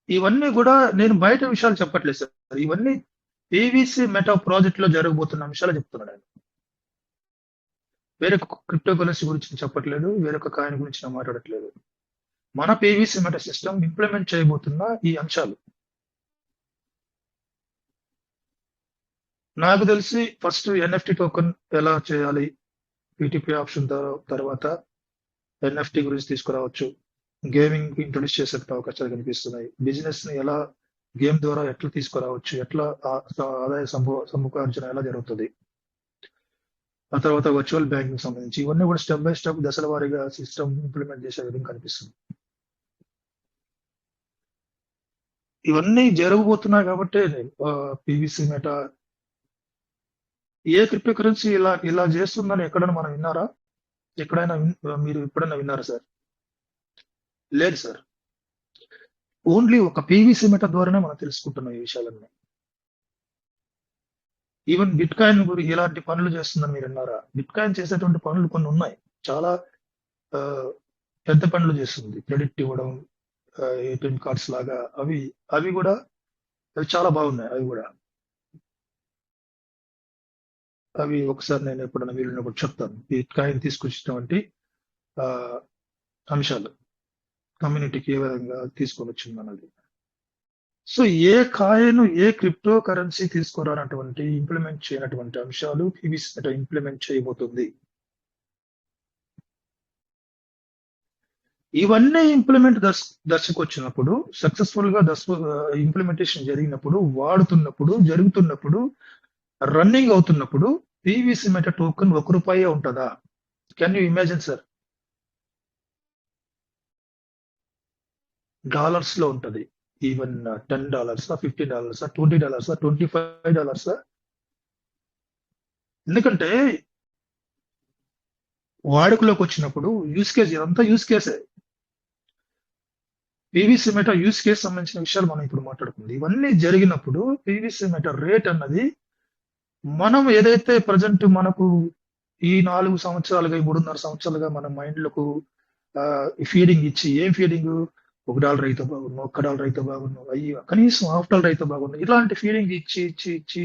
ఇవన్నీ కూడా నేను బయట విషయాలు చెప్పట్లేదు సార్. ఇవన్నీ పీవీసీ మెటా ప్రాజెక్ట్‌లో జరగబోతున్న అంశాలు చెప్తున్నా నేను. వేరే క్రిప్టో కరెన్సీ గురించి చెప్పట్లేదు. వేరొక కాయిన్ గురించి నేను మాట్లాడట్లేదు. మన పీవీసీ మెటా సిస్టమ్ ఇంప్లిమెంట్ చేయబోతున్న ఈ అంశాలు. నాకు తెలిసి ఫస్ట్ ఎన్ఎఫ్టీ టోకెన్ ఎలా చేయాలి, పీటీపీ ఆప్షన్ తర్వాత ఎన్ఎఫ్టీ గురించి తీసుకురావచ్చు, గేమింగ్ ఇంట్రొడ్యూస్ చేసే అవకాశాలు కనిపిస్తున్నాయి, బిజినెస్ ని ఎలా గేమ్ ద్వారా ఎట్లా తీసుకురావచ్చు, ఎట్లా ఆదాయ సముపార్జన ఎలా జరుగుతుంది, ఆ తర్వాత వర్చువల్ బ్యాంకింగ్ సంబంధించి ఇవన్నీ కూడా స్టెప్ బై స్టెప్ దశల వారీగా సిస్టమ్ ఇంప్లిమెంట్ చేసే విధంగా కనిపిస్తుంది. ఇవన్నీ జరగబోతున్నాయి కాబట్టి పీవీసీ మెటా ఏ క్రిప్టో కరెన్సీ ఇలా ఇలా చేస్తుందని ఎక్కడైనా మనం విన్నారా? ఎక్కడైనా మీరు ఎప్పుడైనా విన్నారా సార్? లేదు సార్. ఓన్లీ ఒక పీవీసీ మెటా ద్వారానే మనం తెలుసుకుంటున్నాం ఈ విషయాలన్నీ. ఈవెన్ బిట్ కాయిన్ ఇలాంటి పనులు చేస్తుందని మీరు విన్నారా? బిట్ కాయిన్ చేసేటువంటి పనులు కొన్ని ఉన్నాయి. చాలా పెద్ద పనులు చేస్తుంది. క్రెడిట్ ఇవ్వడం, ఏటీఎం కార్డ్స్ లాగా అవి కూడా అవి చాలా బాగున్నాయి. అవి కూడా అవి ఒకసారి నేను ఎప్పుడైనా వీలున్నప్పుడు చెప్తాను. బిట్ కాయిన్ తీసుకొచ్చినటువంటి అంశాలు కమ్యూనిటీకి ఏ విధంగా తీసుకొని వచ్చింది అన్నది. సో ఏ కాయిన్ ఏ క్రిప్టో కరెన్సీ తీసుకురానటువంటి ఇంప్లిమెంట్ చేయనటువంటి అంశాలు పీవీసీ మెటా ఇంప్లిమెంట్ చేయబోతుంది. ఇవన్నీ ఇంప్లిమెంట్ దశకు వచ్చినప్పుడు, సక్సెస్ఫుల్ గా ఇంప్లిమెంటేషన్ జరిగినప్పుడు, వాడుతున్నప్పుడు, జరుగుతున్నప్పుడు, రన్నింగ్ అవుతున్నప్పుడు పీవీసీ మెటా టోకెన్ ₹1 ఉంటుందా? Can you imagine sir? Dollars లో ఉంటది. ఈవెన్ $10, $50, $20, $25. ఎందుకంటే వాడుకలోకి వచ్చినప్పుడు యూస్ కేస్, ఇదంతా యూస్ కేసే. పీవీసీ మెటా యూస్ కేస్ సంబంధించిన విషయాలు మనం ఇప్పుడు మాట్లాడుకుంది. ఇవన్నీ జరిగినప్పుడు పీవీసీ మెటా రేట్ అన్నది మనం ఏదైతే ప్రజెంట్ మనకు ఈ 4 సంవత్సరాలుగా, ఈ 3.5 సంవత్సరాలుగా మన మైండ్లకు ఫీడింగ్ ఇచ్చి, ఏం ఫీడింగ్, $1 అయితే బాగుండు, $1 అయితే బాగుండు, అయ్యో కనీసం $1/2 అయితే బాగుండు, ఇలాంటి ఫీడింగ్ ఇచ్చి ఇచ్చి ఇచ్చి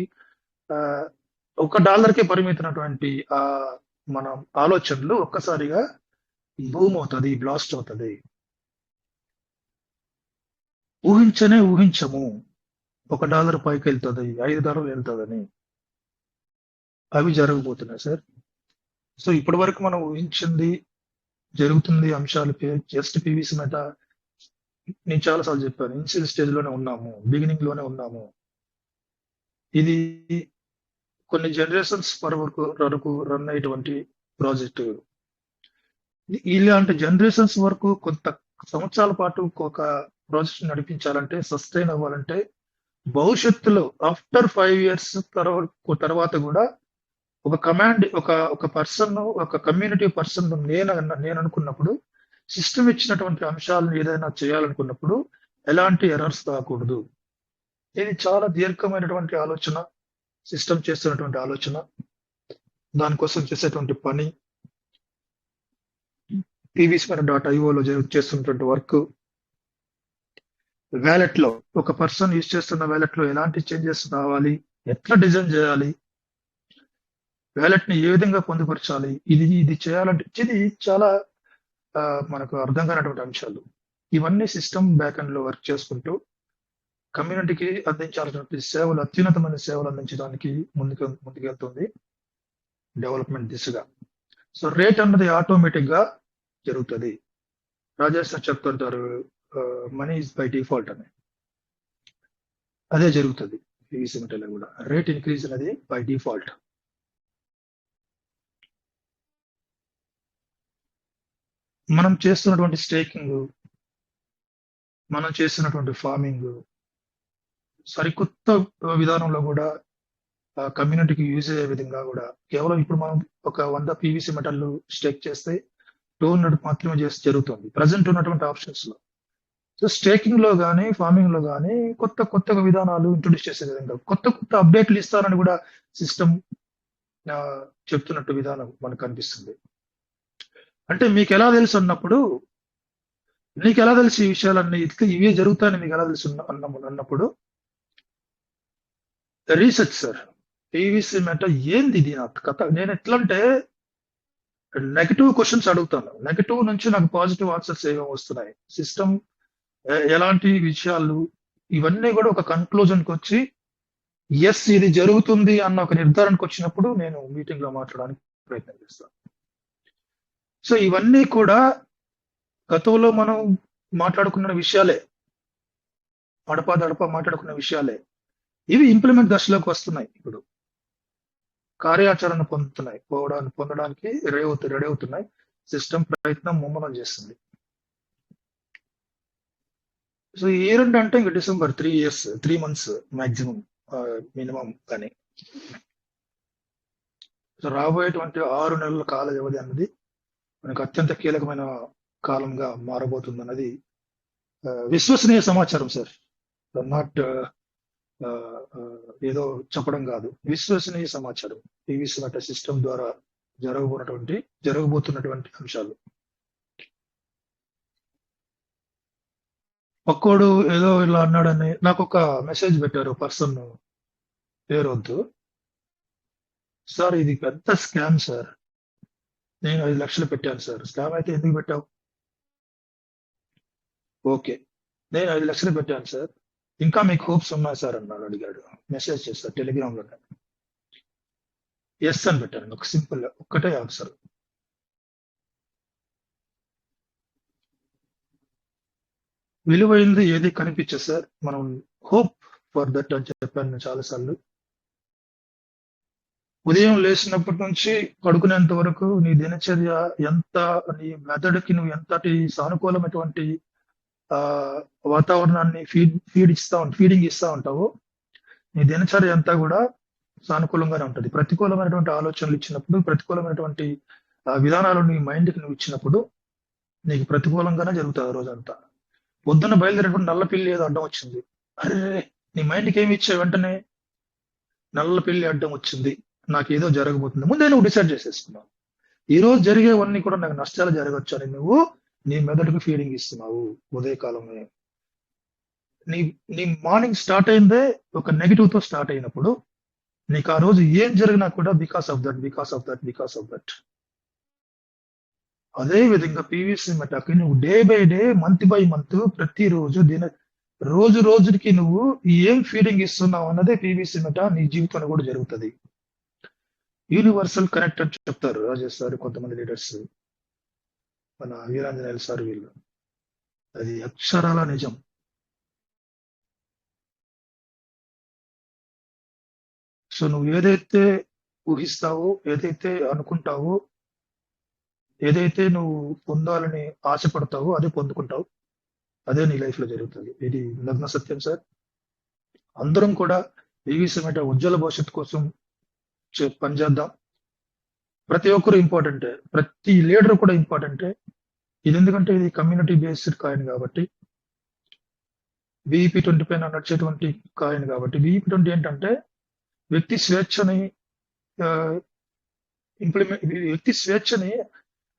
$1కే పరిమితమైనటువంటి మన ఆలోచనలు ఒక్కసారిగా బూమ్ అవుతుంది, బ్లాస్ట్ అవుతుంది. ఊహించము $1 పైకి వెళ్తుంది, $5 వెళ్తుందని. అవి జరగబోతున్నాయి సార్. సో ఇప్పటి వరకు మనం ఊహించింది జరుగుతుంది అంశాలు జస్ట్ పీవీసీ మెటా. నేను చాలాసార్లు చెప్పాను, ఇనిషియల్ స్టేజ్ లోనే ఉన్నాము, బిగినింగ్ లోనే ఉన్నాము. ఇది కొన్ని జనరేషన్స్ వరకు రన్ అయ్యేటువంటి ప్రాజెక్టు. ఇలాంటి జనరేషన్స్ వరకు కొంత సంవత్సరాల పాటు ఒక ప్రాజెక్ట్ నడిపించాలంటే, సస్టైన్ అవ్వాలంటే, భవిష్యత్తులో ఆఫ్టర్ 5 years తర్వాత కూడా ఒక కమాండ్, ఒక పర్సన్, ఒక కమ్యూనిటీ పర్సన్ నేను అనుకున్నప్పుడు, సిస్టమ్ ఇచ్చినటువంటి అంశాలను ఏదైనా చేయాలనుకున్నప్పుడు ఎలాంటి ఎర్రర్స్ రాకూడదు. ఇది చాలా దీర్ఘమైనటువంటి ఆలోచన, సిస్టమ్ చేస్తున్నటువంటి ఆలోచన, దానికోసం చేసేటువంటి పని, pvsmeta.io చేస్తున్నటువంటి వర్క్, వ్యాలెట్ లో ఒక పర్సన్ యూజ్ చేస్తున్న వ్యాలెట్ లో ఎలాంటి చేంజెస్ రావాలి, ఎట్లా డిజైన్ చేయాలి, వ్యాలెట్ ని ఏ విధంగా పొందుపరచాలి, ఇది చేయాలంటే ఇది చాలా మనకు అర్థం కానటువంటి అంశాలు. ఇవన్నీ సిస్టమ్ బ్యాక్ ఎండ్ లో వర్క్ చేసుకుంటూ కమ్యూనిటీకి అందించాల్సినటువంటి సేవలు, అత్యున్నతమైన సేవలు అందించడానికి ముందుకెళ్తుంది డెవలప్మెంట్ దిశగా. సో రేట్ అన్నది ఆటోమేటిక్ గా జరుగుతుంది. రాజేష్ చెప్తుంటారు, మనీ ఇస్ బై డిఫాల్ట్ అని. అదే జరుగుతుంది పీవీసీ మెటాలో కూడా. రేట్ ఇంక్రీజ్ అనేది బై డిఫాల్ట్. మనం చేస్తున్నటువంటి స్టేకింగ్, మనం చేస్తున్నటువంటి ఫార్మింగ్ సరికొత్త విధానంలో కూడా కమ్యూనిటీకి యూజ్ అయ్యే విధంగా కూడా, కేవలం ఇప్పుడు మనం ఒక 100 పీవీసీ మెటల్ స్టేక్ చేస్తే 200 మాత్రమే జరుగుతుంది ప్రజెంట్ ఉన్నటువంటి ఆప్షన్స్ లో. సో స్టేకింగ్ లో కానీ, ఫార్మింగ్ లో కానీ కొత్త విధానాలు ఇంట్రొడ్యూస్ చేసే విధంగా, కొత్త అప్డేట్లు ఇస్తారని కూడా సిస్టమ్ చెప్తున్నట్టు విధానం మనకు కనిపిస్తుంది. అంటే మీకు ఎలా తెలుసు అన్నప్పుడు, నీకు ఎలా తెలుసు ఈ విషయాలన్నీ ఇవే జరుగుతాయని మీకు ఎలా తెలుసు అన్నప్పుడు, రీసెర్చ్ సార్. పీవీసీ మెటా ఏంది ఇది నా కథ. నేను ఎట్లా అంటే, నెగటివ్ క్వశ్చన్స్ అడుగుతాను. నెగటివ్ నుంచి నాకు పాజిటివ్ ఆన్సర్స్ ఏమేమి వస్తున్నాయి. సిస్టమ్ ఎలాంటి విషయాలు ఇవన్నీ కూడా ఒక కన్క్లూజన్‌కి వచ్చి యెస్ ఇది జరుగుతుంది అన్న ఒక నిర్ధారణకు వచ్చినప్పుడు నేను మీటింగ్‌లో మాట్లాడడానికి ప్రయత్నం చేస్తాను. సో ఇవన్నీ కూడా గతంలో మనం మాట్లాడుకున్న విషయాలే. అడపాదడపా మాట్లాడుకున్న విషయాలే. ఇవి ఇంప్లిమెంట్ దశలోకి వస్తున్నాయి ఇప్పుడు. కార్యాచరణ పొందడానికి రెడీ అవుతున్నాయి. సిస్టమ్ ప్రయత్నం ముమ్మరం చేస్తుంది. సో ఈ ఇయర్ అంటే ఇంక December 3 years 3 months maximum minimum కానీ. సో రాబోయేటువంటి 6 నెలల కాల వ్యవధి అన్నది మనకు అత్యంత కీలకమైన కాలంగా మారబోతుందన్నది విశ్వసనీయ సమాచారం సార్. నాట్ ఏదో చెప్పడం కాదు, విశ్వసనీయ సమాచారం. పీవీసీ మెటా సిస్టమ్ ద్వారా జరగబోతున్నటువంటి అంశాలు. పక్కోడు ఏదో ఇలా అన్నాడని నాకు ఒక మెసేజ్ పెట్టారు పర్సన్, పేరొద్దు. సార్ ఇది పెద్ద స్కామ్ సార్, నేను 5 లక్షలు పెట్టాను సార్. స్కామ్ అయితే ఎందుకు పెట్టావు? ఓకే, నేను 5 లక్షలు పెట్టాను సార్, ఇంకా మీకు హోప్స్ ఉన్నాయి సార్ అన్నాడు. అడిగాడు, మెసేజ్ చేశారు టెలిగ్రామ్ లో. ఎస్ అని పెట్టాను, ఒక సింపుల్ ఒక్కటే ఆన్సర్. విలువైంది ఏది కనిపించదు సార్, మనం హోప్ ఫర్ దట్ అని చెప్పాను చాలాసార్లు. ఉదయం లేచినప్పటి నుంచి పడుకునేంత వరకు నీ దినచర్య ఎంత, నీ మెదడుకి నువ్వు ఎంతటి సానుకూలమైనటువంటి వాతావరణాన్ని ఫీడింగ్ ఇస్తా ఉంటావో, నీ దినచర్య అంతా కూడా సానుకూలంగానే ఉంటుంది. ప్రతికూలమైనటువంటి ఆలోచనలు ఇచ్చినప్పుడు, ప్రతికూలమైనటువంటి విధానాలు నీ మైండ్కి నువ్వు ఇచ్చినప్పుడు నీకు ప్రతికూలంగానే జరుగుతుంది రోజంతా. పొద్దున్న బయలుదేరేటువంటి నల్ల పిల్లి ఏదో అడ్డం వచ్చింది, అరే నీ మైండ్కి ఏమి ఇచ్చే వెంటనే నల్ల పిల్లి అడ్డం వచ్చింది, నాకు ఏదో జరగబోతుంది, ముందే నువ్వు డిసైడ్ చేసేసుకున్నావు. ఈ రోజు జరిగేవన్నీ కూడా నాకు నష్టాలు జరగచ్చు అని నువ్వు నీ మెదడుకు ఫీడింగ్ ఇస్తున్నావు ఉదయకాలమే. నీ మార్నింగ్ స్టార్ట్ అయిందే ఒక నెగిటివ్ తో స్టార్ట్ అయినప్పుడు నీకు ఆ రోజు ఏం జరిగినా కూడా బికాస్ ఆఫ్ దట్. అదే విధంగా పీవీసీ మెటాకి నువ్వు day by day, month by month, ప్రతిరోజు రోజు రోజుకి నువ్వు ఏం ఫీడింగ్ ఇస్తున్నావు అన్నదే పీవీసీ మెటా నీ జీవితంలో కూడా జరుగుతుంది. యూనివర్సల్ కనెక్ట్ అని చెప్తారు రాజేష్ సార్, కొంతమంది లీడర్స్, మన వీరాంజనేయులు సార్, వీళ్ళు. అది అక్షరాల నిజం. సో నువ్వు ఏదైతే ఊహిస్తావో, ఏదైతే అనుకుంటావో, ఏదైతే నువ్వు పొందాలని ఆశపడతావో అదే పొందుకుంటావు. అదే నీ లైఫ్ లో జరుగుతుంది. ఇది నగ్న సత్యం సార్. అందరం కూడా పీవీసీ మెటా ఉజ్వల భవిష్యత్తు కోసం పనిచేద్దాం. ప్రతి ఒక్కరు ఇంపార్టెంటే, ప్రతి లీడర్ కూడా ఇంపార్టెంటే. ఇది ఎందుకంటే ఇది కమ్యూనిటీ బేస్డ్ కాయిన్ కాబట్టి, BEP20 పైన నడిచేటువంటి కాయిన్ కాబట్టి. BEP20 ఏంటంటే వ్యక్తి స్వేచ్ఛని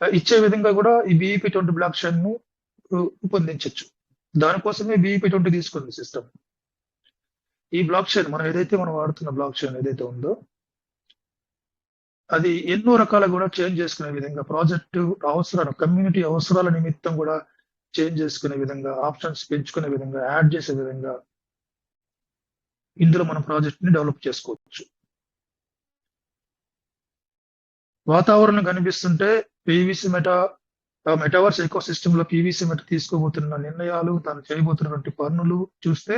ఇచ్చే విధంగా కూడా ఈ BEP20 బ్లాక్ చైన్ ను రూపొందించవచ్చు. దానికోసమే BEP20 తీసుకుంది సిస్టమ్. ఈ బ్లాక్ చైన్ మనం వాడుతున్న బ్లాక్ చైన్ ఏదైతే ఉందో అది ఎన్నో రకాల కూడా చేంజ్ చేసుకునే విధంగా, ప్రాజెక్టు అవసరాలు, కమ్యూనిటీ అవసరాల నిమిత్తం కూడా చేంజ్ చేసుకునే విధంగా, ఆప్షన్స్ పెంచుకునే విధంగా, యాడ్ చేసే విధంగా ఇందులో మనం ప్రాజెక్ట్ ని డెవలప్ చేసుకోవచ్చు. వాతావరణం కనిపిస్తుంటే పీవీసీ మెటావర్స్ ఎకో సిస్టమ్ లో పీవీసీ మెటా తీసుకోబోతున్న నిర్ణయాలు, తాను చేయబోతున్నటువంటి పనులు చూస్తే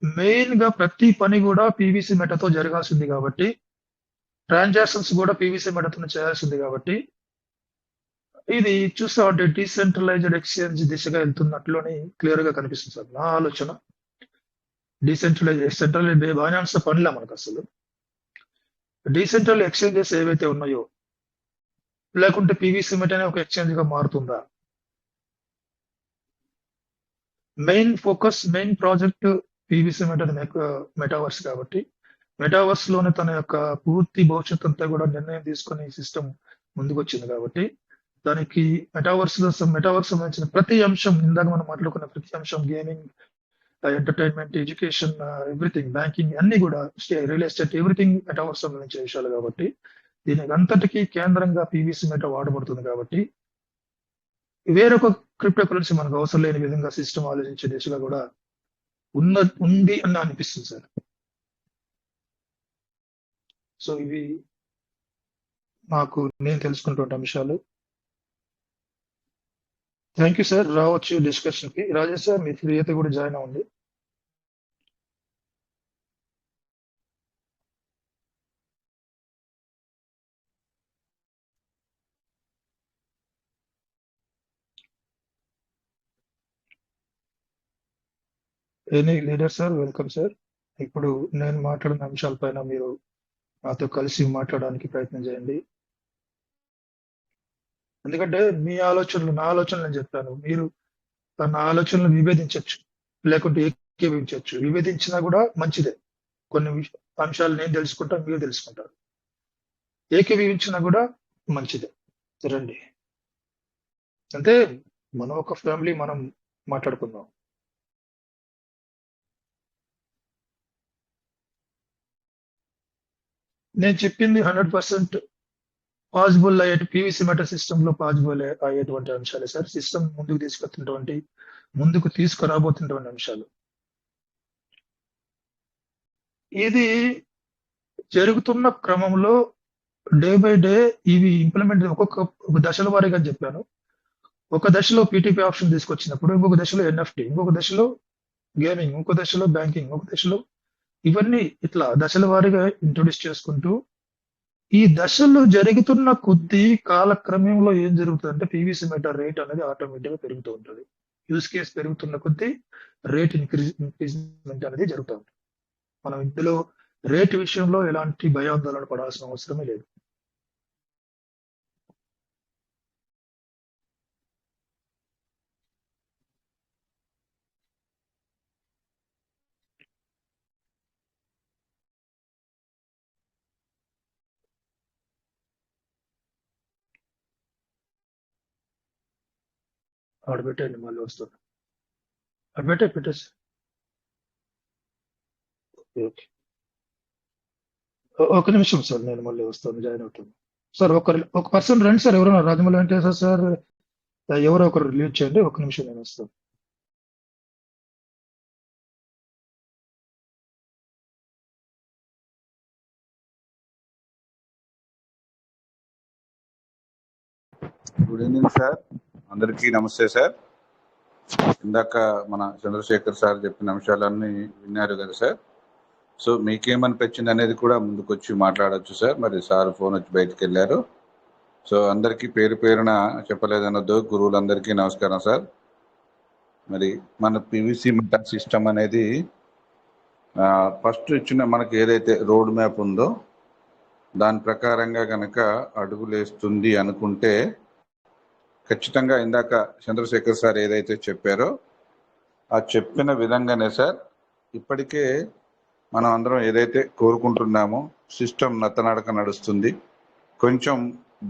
మెయిన్ గా ప్రతి పని కూడా పీవీసీ మెటాతో జరగాల్సింది కాబట్టి, ట్రాన్సాక్షన్స్ కూడా పీవీసీ మెటాతో చేయాల్సింది కాబట్టి, ఇది చూస్తా ఉంటే డీసెంట్రలైజ్డ్ ఎక్స్చేంజ్ దిశగా వెళ్తున్నట్లుని క్లియర్ గా కనిపిస్తుంది సార్ నా ఆలోచన. సెంట్రలైజ్ ఫైనాన్స్ పనిలా మనకు అసలు. డీసెంట్రల్ ఎక్స్చేంజెస్ ఏవైతే ఉన్నాయో, లేకుంటే పీవీసీ మెటా అనే ఒక ఎక్స్చేంజ్ గా మారుతుందా? మెయిన్ ప్రాజెక్ట్ పీవీసీ మెటావర్స్ కాబట్టి, మెటావర్స్ లోనే తన యొక్క పూర్తి భవిష్యత్తు అంతా కూడా నిర్ణయం తీసుకుని సిస్టమ్ ముందుకు వచ్చింది కాబట్టి, దానికి మెటావర్స్ సంబంధించిన ప్రతి అంశం, ఇందాక మనం మాట్లాడుకున్న ప్రతి అంశం, gaming, entertainment, education, everything, banking, అన్ని కూడా రియల్ ఎస్టేట్, ఎవ్రీథింగ్ మెటావర్స్ సంబంధించిన విషయాలు కాబట్టి దీనికి అంతటికీ కేంద్రంగా పీవీసీ మెటా వాడబడుతుంది కాబట్టి వేరొక క్రిప్టో కరెన్సీ మనకు అవసరం లేని విధంగా సిస్టమ్ ఆలోచించే దిశగా కూడా ఉంది అని అనిపిస్తుంది సార్. సో ఇవి నాకు నేను తెలుసుకున్నటువంటి అంశాలు. Thank you sir. రావచ్చు డిస్కషన్ కి. రాజేష్ సార్ మీ ఫ్రీ అయితే కూడా జాయిన్ అవ్వండి. Any leader sir, welcome sir. ఇప్పుడు నేను మాట్లాడిన అంశాలపైన మీరు నాతో కలిసి మాట్లాడడానికి ప్రయత్నం చేయండి. ఎందుకంటే మీ ఆలోచనలు నా ఆలోచనలు నేను చెప్పాను. మీరు తన ఆలోచనలు విభేదించవచ్చు, లేకుంటే ఏకీభవించవచ్చు. విభేదించినా కూడా మంచిదే. కొన్ని అంశాలు నేను తెలుసుకుంటా, మీరు తెలుసుకుంటారు. ఏకీభవించినా కూడా మంచిదే. రండి. అంటే మనం ఒక ఫ్యామిలీ, మనం మాట్లాడుకుందాం. నేను చెప్పింది 100% పాసిబుల్ అయ్యే పీవీసీ మెటల్ సిస్టమ్ లో పాసిబుల్ అయ్యేటువంటి అంశాలే సార్. సిస్టమ్ ముందుకు తీసుకురాబోతున్నటువంటి అంశాలు. ఇది జరుగుతున్న క్రమంలో డే బై డే ఇవి ఇంప్లిమెంట్ ఒక దశల వారీగా చెప్పాను. ఒక దశలో పీటీపీ ఆప్షన్ తీసుకొచ్చినప్పుడు, ఇంకొక దశలో ఎన్ఎఫ్టీ, ఇంకొక దశలో గేమింగ్, ఇంకొక దశలో బ్యాంకింగ్, ఒక దశలో ఇవన్నీ ఇట్లా దశల వారీగా ఇంట్రొడ్యూస్ చేసుకుంటూ ఈ దశలు జరుగుతున్న కొద్దీ కాలక్రమంలో ఏం జరుగుతుందంటే పీవీసీ మెటా రేట్ అనేది ఆటోమేటిక్ గా పెరుగుతూ ఉంటుంది. యూజ్ కేస్ పెరుగుతున్న కొద్దీ రేట్ ఇంక్రీజ్మెంట్ అనేది జరుగుతూ ఉంటుంది. మనం ఇందులో రేట్ విషయంలో ఎలాంటి భయాందోళన పడాల్సిన అవసరమే లేదు. ఆడబెట్టండి, మళ్ళీ వస్తుంది. పెట్టేసి ఓకే. ఒక నిమిషం సార్, నేను మళ్ళీ వస్తాను, జాయిన్ అవుతాను సార్. ఒక పర్సన్ రండి సార్. ఎవరైనా రాజమౌళి వెంకటేశ్వర సార్, ఎవరో ఒకరు రిలీజ్ చేయండి. ఒక నిమిషం, నేను వస్తాను. గుడ్ ఈవినింగ్ సార్, అందరికీ నమస్తే సార్. ఇందాక మన చంద్రశేఖర్ సార్ చెప్పిన అంశాలన్నీ విన్నారు కదా సార్. సో మీకేమనిపించింది అనేది కూడా ముందుకు వచ్చి మాట్లాడచ్చు సార్. మరి సార్ ఫోన్ వచ్చి బయటకు వెళ్ళారు. సో అందరికీ పేరు పేరున చెప్పలేదన్నదో గురువులందరికీ నమస్కారం సార్. మరి మన పీవీసీ మెటా సిస్టమ్ అనేది ఫస్ట్ ఇచ్చిన మనకి ఏదైతే రోడ్ మ్యాప్ ఉందో దాని ప్రకారంగా కనుక అడుగులేస్తుంది అనుకుంటే ఖచ్చితంగా ఇందాక చంద్రశేఖర్ సార్ ఏదైతే చెప్పారో ఆ చెప్పిన విధంగానే సార్ ఇప్పటికే మనం అందరం ఏదైతే కోరుకుంటున్నామో సిస్టమ్ నత్తనడక నడుస్తుంది. కొంచెం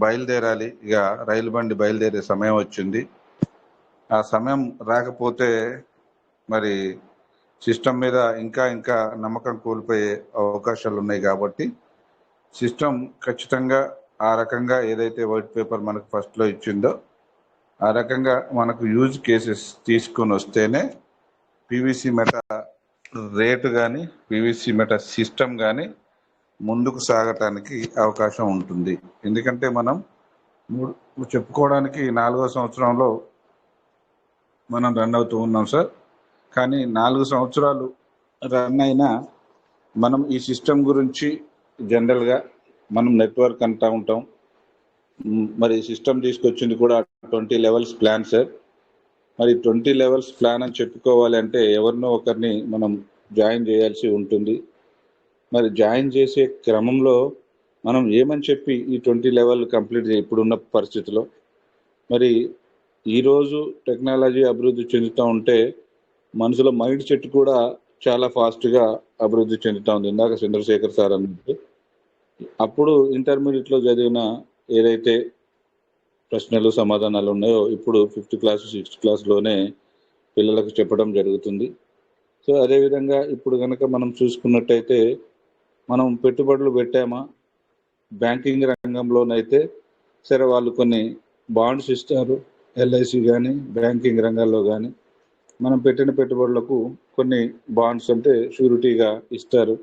బయలుదేరాలి, ఇక రైలు బండి బయలుదేరే సమయం వచ్చింది. ఆ సమయం రాకపోతే మరి సిస్టమ్ మీద ఇంకా నమ్మకం కోల్పోయే అవకాశాలు ఉన్నాయి. కాబట్టి సిస్టమ్ ఖచ్చితంగా ఆ రకంగా ఏదైతే వైట్ పేపర్ మనకు ఫస్ట్లో ఇచ్చిందో ఆ రకంగా మనకు యూజ్ కేసెస్ తీసుకొని వస్తేనే పీవీసీ మెటా రేటు కానీ పీవీసీ మెటా సిస్టమ్ కానీ ముందుకు సాగటానికి అవకాశం ఉంటుంది. ఎందుకంటే మనం చెప్పుకోవడానికి 4వ సంవత్సరంలో మనం రన్ అవుతూ ఉన్నాం సార్. కానీ 4 సంవత్సరాలు రన్ అయినా మనం ఈ సిస్టమ్ గురించి జనరల్గా మనం నెట్వర్క్ అంటూ ఉంటాం. మరి సిస్టమ్ తీసుకొచ్చింది కూడా 20 లెవెల్స్ ప్లాన్ సార్. మరి 20 లెవెల్స్ ప్లాన్ అని చెప్పుకోవాలి అంటే ఎవరినో ఒకరిని మనం జాయిన్ చేయాల్సి ఉంటుంది. మరి జాయిన్ చేసే క్రమంలో మనం ఏమని చెప్పి ఈ 20 లెవెల్ కంప్లీట్ ఇప్పుడున్న పరిస్థితిలో మరి ఈరోజు టెక్నాలజీ అభివృద్ధి చెందుతూ ఉంటే మనుషుల మైండ్ సెట్ కూడా చాలా ఫాస్ట్గా అభివృద్ధి చెందుతూ ఉంది. ఇందాక చంద్రశేఖర్ సార్ అన్నట్టు అప్పుడు ఇంటర్మీడియట్లో చదివిన ఏదైతే ప్రశ్నలు సమాధానాలు ఉన్నాయో ఇప్పుడు 5th క్లాస్ 6th క్లాస్లోనే పిల్లలకు చెప్పడం జరుగుతుంది. సో అదేవిధంగా ఇప్పుడు కనుక మనం చూసుకున్నట్టయితే మనం పెట్టుబడులు పెట్టామా, బ్యాంకింగ్ రంగంలోనైతే సరే వాళ్ళు కొన్ని బాండ్స్ ఇస్తారు, ఎల్ఐసి కానీ బ్యాంకింగ్ రంగాల్లో కానీ మనం పెట్టిన పెట్టుబడులకు కొన్ని బాండ్స్ అంటే షూరిటీగా ఇస్తారు.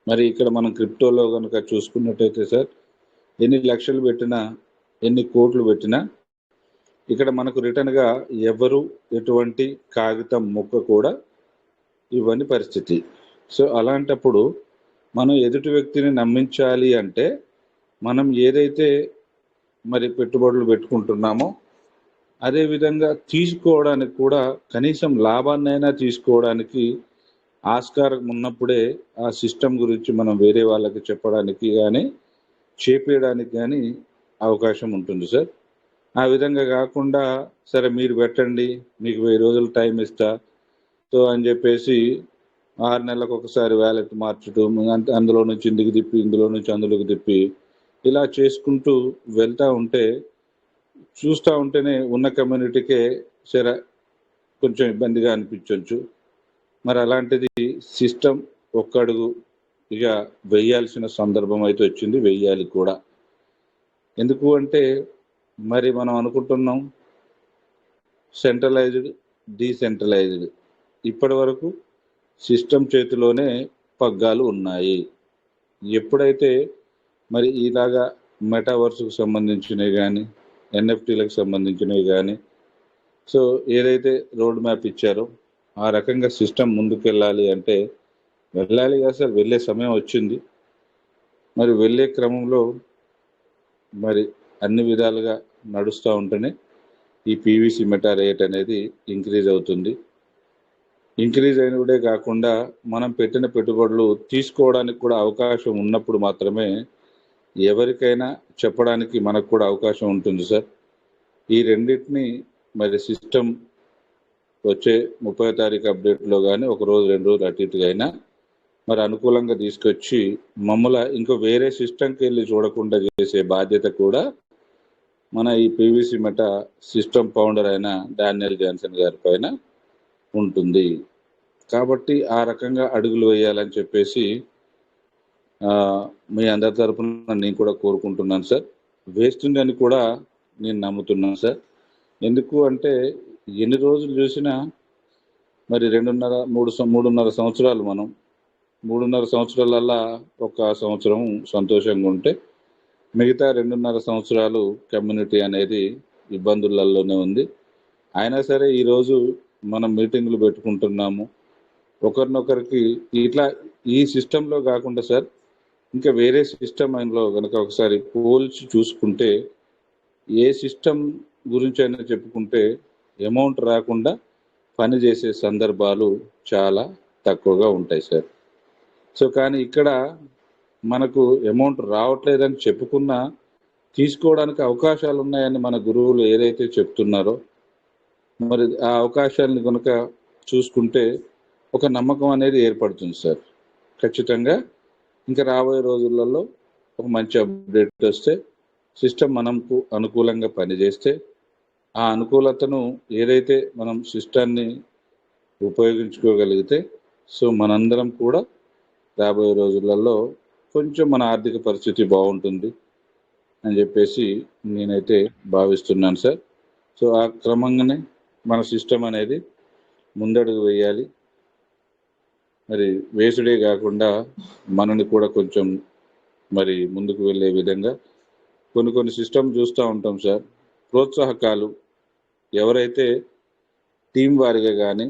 మరి ఇక్కడ మనం క్రిప్టోలో కనుక చూసుకున్నట్టయితే సార్, ఎన్ని లక్షలు పెట్టినా ఎన్ని కోట్లు పెట్టినా ఇక్కడ మనకు రిటర్న్గా ఎవరు ఎటువంటి కాగితం ముక్క కూడా ఇవ్వని పరిస్థితి. సో అలాంటప్పుడు మనం ఎదుటి వ్యక్తిని నమ్మించాలి అంటే మనం ఏదైతే మరి పెట్టుబడులు పెట్టుకుంటున్నామో అదేవిధంగా తీసుకోవడానికి కూడా కనీసం లాభాన్నైనా తీసుకోవడానికి ఆస్కారం ఉన్నప్పుడే ఆ సిస్టమ్ గురించి మనం వేరే వాళ్ళకి చెప్పడానికి కానీ చేపేయడానికి కానీ అవకాశం ఉంటుంది సార్. ఆ విధంగా కాకుండా సరే మీరు పెట్టండి, మీకు 1000 రోజులు టైం ఇస్తా సో అని చెప్పేసి 6 నెలలకు ఒకసారి వ్యాలెట్ మార్చడం, అందులో నుంచి ఇందుకు తిప్పి ఇందులో నుంచి అందులోకి తిప్పి ఇలా చేసుకుంటూ వెళ్తూ ఉంటే చూస్తూ ఉంటేనే ఉన్న కమ్యూనిటీకే సరే కొంచెం ఇబ్బందిగా అనిపించవచ్చు. మరి అలాంటిది సిస్టమ్ ఒక్కడుగు ఇక వెయ్యాల్సిన సందర్భం అయితే వచ్చింది, వెయ్యాలి కూడా. ఎందుకు అంటే మరి మనం అనుకుంటున్నాం సెంట్రలైజ్డ్ డీసెంట్రలైజ్డ్, ఇప్పటి వరకు సిస్టమ్ చేతిలోనే పగ్గాలు ఉన్నాయి. ఎప్పుడైతే మరి ఇలాగా మెటావర్స్కు సంబంధించినవి కానీ ఎన్ఎఫ్టీలకు సంబంధించినవి కానీ సో ఏదైతే రోడ్ మ్యాప్ ఇచ్చారో ఆ రకంగా సిస్టమ్ ముందుకు వెళ్ళాలి అంటే వెళ్ళాలి కదా సార్, వెళ్ళే సమయం వచ్చింది. మరి వెళ్ళే క్రమంలో మరి అన్ని విధాలుగా నడుస్తూ ఉంటేనే ఈ పీవీసీ మెటా రేట్ అనేది ఇంక్రీజ్ అవుతుంది. ఇంక్రీజ్ అయినప్పుడే కాకుండా మనం పెట్టిన పెట్టుబడులు తీసుకోవడానికి కూడా అవకాశం ఉన్నప్పుడు మాత్రమే ఎవరికైనా చెప్పడానికి మనకు కూడా అవకాశం ఉంటుంది సార్. ఈ రెండింటిని మరి సిస్టమ్ వచ్చే 30వ తారీఖు అప్డేట్లో కానీ ఒక రోజు 2 రోజులు అటు ఇటుగా అయినా మరి అనుకూలంగా తీసుకొచ్చి మమ్మల్ని ఇంకో వేరే సిస్టమ్కి వెళ్ళి చూడకుండా చేసే బాధ్యత కూడా మన ఈ పీవీసీ మెటా సిస్టమ్ ఫౌండర్ అయిన డానియల్ జాన్సన్ గారి పైన ఉంటుంది. కాబట్టి ఆ రకంగా అడుగులు వేయాలని చెప్పేసి మీ అందరి తరఫున నేను కూడా కోరుకుంటున్నాను సార్. వేస్తుందని కూడా నేను నమ్ముతున్నాను సార్. ఎందుకు అంటే ఎన్ని రోజులు చూసినా మరి 3.5 సంవత్సరాలు మనం 3.5 సంవత్సరాలల్లా ఒక సంవత్సరం సంతోషంగా ఉంటే మిగతా 2.5 సంవత్సరాలు కమ్యూనిటీ అనేది ఇబ్బందులలోనే ఉంది. అయినా సరే ఈరోజు మనం మీటింగ్లు పెట్టుకుంటున్నాము, ఒకరినొకరికి ఇట్లా ఈ సిస్టంలో కాకుండా సార్ ఇంకా వేరే సిస్టమ్ అయినలో కనుక ఒకసారి పోల్చి చూసుకుంటే ఏ సిస్టమ్ గురించి అయినా చెప్పుకుంటే అమౌంట్ రాకుండా పని చేసే సందర్భాలు చాలా తక్కువగా ఉంటాయి సార్. సో కానీ ఇక్కడ మనకు అమౌంట్ రావట్లేదని చెప్పుకున్నా తీసుకోవడానికి అవకాశాలు ఉన్నాయని మన గురువులు ఏదైతే చెప్తున్నారో మరి ఆ అవకాశాలను కనుక చూసుకుంటే ఒక నమ్మకం అనేది ఏర్పడుతుంది సార్. ఖచ్చితంగా ఇంకా రాబోయే రోజులలో ఒక మంచి అప్డేట్ వస్తే సిస్టమ్ మనకు అనుకూలంగా పనిచేస్తే ఆ అనుకూలతను ఏదైతే మనం సిస్టాన్ని ఉపయోగించుకోగలిగితే సో మనందరం కూడా రాబోయే రోజులలో కొంచెం మన ఆర్థిక పరిస్థితి బాగుంటుంది అని చెప్పేసి నేనైతే భావిస్తున్నాను సార్. సో ఆ క్రమంగానే మన సిస్టమ్ అనేది ముందడుగు వేయాలి. మరి వేసుడే కాకుండా మనని కూడా కొంచెం మరి ముందుకు వెళ్ళే విధంగా కొన్ని సిస్టమ్ చూస్తూ ఉంటాం సార్. ప్రోత్సాహకాలు ఎవరైతే టీం వారిగా కానీ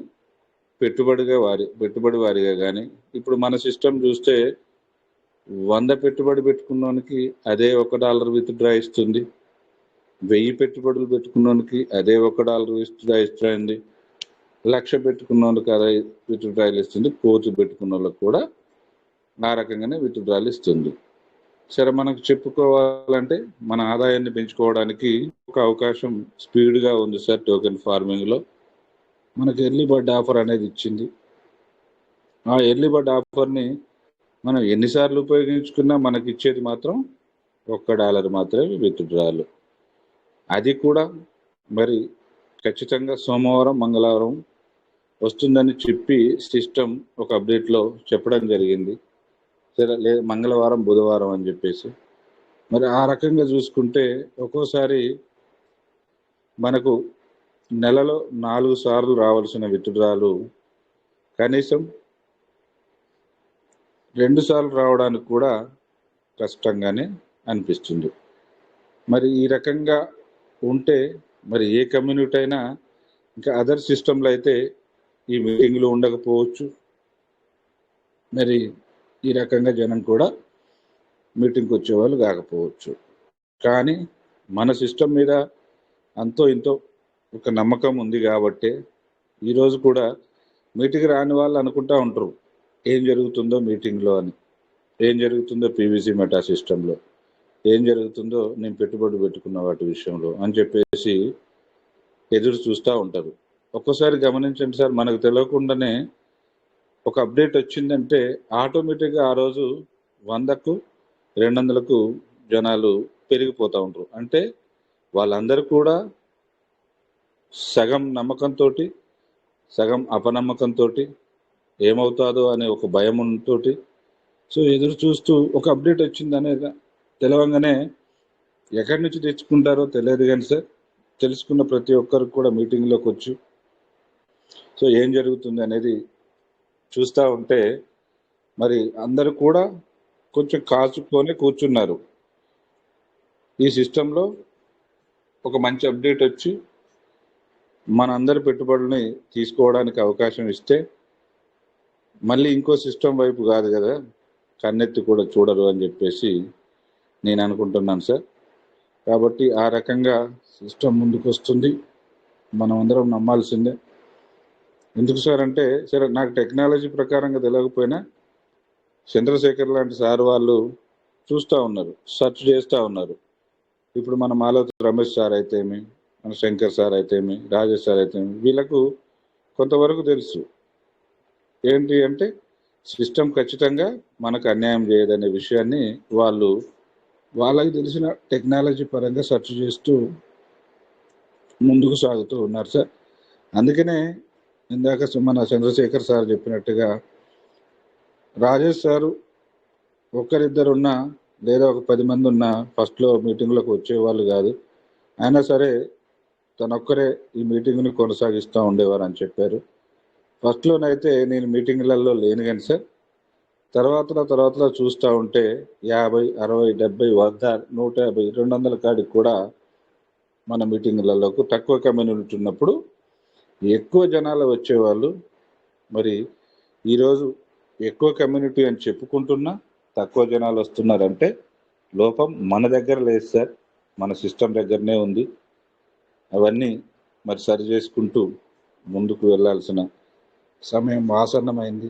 పెట్టుబడి వారిగా కానీ ఇప్పుడు మన సిస్టమ్ చూస్తే 100 పెట్టుబడి పెట్టుకున్నోనికి అదే $1 విత్డ్రా ఇస్తుంది, 1000 పెట్టుబడులు పెట్టుకున్నోనికి అదే $1 విత్డ్రా ఇస్తుంది, 1,00,000 పెట్టుకున్న వాళ్ళకి అదే విత్డ్రాయలు ఇస్తుంది, కోటి పెట్టుకున్న వాళ్ళకి కూడా ఆ రకంగానే విత్డ్రాలు ఇస్తుంది. సరే మనకు చెప్పుకోవాలంటే మన ఆదాయాన్ని పెంచుకోవడానికి ఒక అవకాశం స్పీడ్గా ఉంది సార్. టోకెన్ ఫార్మింగ్లో మనకు ఎర్లీ బర్డ్ ఆఫర్ అనేది ఇచ్చింది. ఆ ఎర్లీ బర్డ్ ఆఫర్ని మనం ఎన్నిసార్లు ఉపయోగించుకున్నా మనకి ఇచ్చేది మాత్రం $1 మాత్రమే విత్డ్రాలు. అది కూడా మరి ఖచ్చితంగా సోమవారం మంగళవారం వస్తుందని చెప్పి సిస్టమ్ ఒక అప్డేట్లో చెప్పడం జరిగింది. సో మంగళవారం బుధవారం అని చెప్పేసి. మరి ఆ రకంగా చూసుకుంటే ఒక్కోసారి మనకు నెలలో 4 సార్లు రావాల్సిన విత్డ్రాలు కనీసం 2 సార్లు రావడానికి కూడా కష్టంగానే అనిపిస్తుంది. మరి ఈ రకంగా ఉంటే మరి ఏ కమ్యూనిటీ అయినా, ఇంకా అదర్ సిస్టంలో అయితే ఈ మీటింగ్లు ఉండకపోవచ్చు. మరి ఈ రకంగా జనం కూడా మీటింగ్కి వచ్చేవాళ్ళు కాకపోవచ్చు. కానీ మన సిస్టమ్ మీద అంతో ఇంతో ఒక నమ్మకం ఉంది కాబట్టి ఈరోజు కూడా మీటింగ్ రాని వాళ్ళు అనుకుంటా ఉంటారు ఏం జరుగుతుందో మీటింగ్లో అని, ఏం జరుగుతుందో పీవీసీ మెటా సిస్టంలో, ఏం జరుగుతుందో నేను పెట్టుబడి పెట్టుకున్న వాటి విషయంలో అని చెప్పేసి ఎదురు చూస్తూ ఉంటారు. ఒక్కోసారి గమనించండి సార్, మనకు తెలియకుండానే ఒక అప్డేట్ వచ్చిందంటే ఆటోమేటిక్గా ఆ రోజు 100కు 200కు జనాలు పెరిగిపోతూ ఉంటారు. అంటే వాళ్ళందరూ కూడా సగం నమ్మకంతో, సగం అపనమ్మకంతో, ఏమవుతాదో అనే ఒక భయంతో సో ఎదురు చూస్తూ ఒక అప్డేట్ వచ్చిందనే తెలవంగానే ఎక్కడి నుంచి తెచ్చుకుంటారో తెలియదు కానీ సార్, తెలుసుకున్న ప్రతి ఒక్కరికి కూడా మీటింగ్లోకి వచ్చి సో ఏం జరుగుతుంది అనేది చూస్తూ ఉంటే మరి అందరూ కూడా కొంచెం కాచుకొని కూర్చున్నారు. ఈ సిస్టంలో ఒక మంచి అప్డేట్ వచ్చి మనందరి పెట్టుబడుల్ని తీసుకోవడానికి అవకాశం ఇస్తే మళ్ళీ ఇంకో సిస్టమ్ వైపు కాదు కదా కన్నెత్తి కూడా చూడరు అని చెప్పేసి నేను అనుకుంటున్నాను సార్. కాబట్టి ఆ రకంగా సిస్టమ్ ముందుకు వస్తుంది, మనం అందరం నమ్మాల్సిందే. ఎందుకు సార్ అంటే, సరే నాకు టెక్నాలజీ ప్రకారంగా తెలియకపోయినా చంద్రశేఖర్ లాంటి సార్ వాళ్ళు చూస్తూ ఉన్నారు, సెర్చ్ చేస్తూ ఉన్నారు. ఇప్పుడు మన మాలతి రమేష్ సార్ అయితేమి, మన శంకర్ సార్ అయితేమి, రాజేష్ సార్ అయితేమి, వీళ్ళకు కొంతవరకు తెలుసు ఏంటి అంటే సిస్టమ్ ఖచ్చితంగా మనకు అన్యాయం చేయదనే విషయాన్ని వాళ్ళు వాళ్ళకి తెలిసిన టెక్నాలజీ పరంగా సెర్చ్ చేస్తూ ముందుకు సాగుతూ ఉన్నారు సార్. అందుకనే ఇందాక మన చంద్రశేఖర్ సార్ చెప్పినట్టుగా రాజేష్ సారు ఒక్కరిద్దరున్నా లేదా ఒక 10 మంది ఉన్నా ఫస్ట్లో మీటింగ్లకు వచ్చేవాళ్ళు కాదు. అయినా సరే తనొక్కరే ఈ మీటింగ్ని కొనసాగిస్తూ ఉండేవారు అని చెప్పారు. ఫస్ట్లోనైతే నేను మీటింగ్లలో లేను కానీ సార్, తర్వాత చూస్తూ ఉంటే 50, 60, 70, 100, 150, 200 కాడికి కూడా మన మీటింగ్లలోకి తక్కువ కమ్యూనిటీ ఉన్నప్పుడు ఎక్కువ జనాలు వచ్చేవాళ్ళు. మరి ఈరోజు ఎక్కువ కమ్యూనిటీ అని చెప్పుకుంటున్నా తక్కువ జనాలు వస్తున్నారంటే లోపం మన దగ్గర లేదు సార్, మన సిస్టమ్ దగ్గరనే ఉంది. అవన్నీ మరి సరి చేసుకుంటూ ముందుకు వెళ్ళాల్సిన సమయం ఆసన్నమైంది.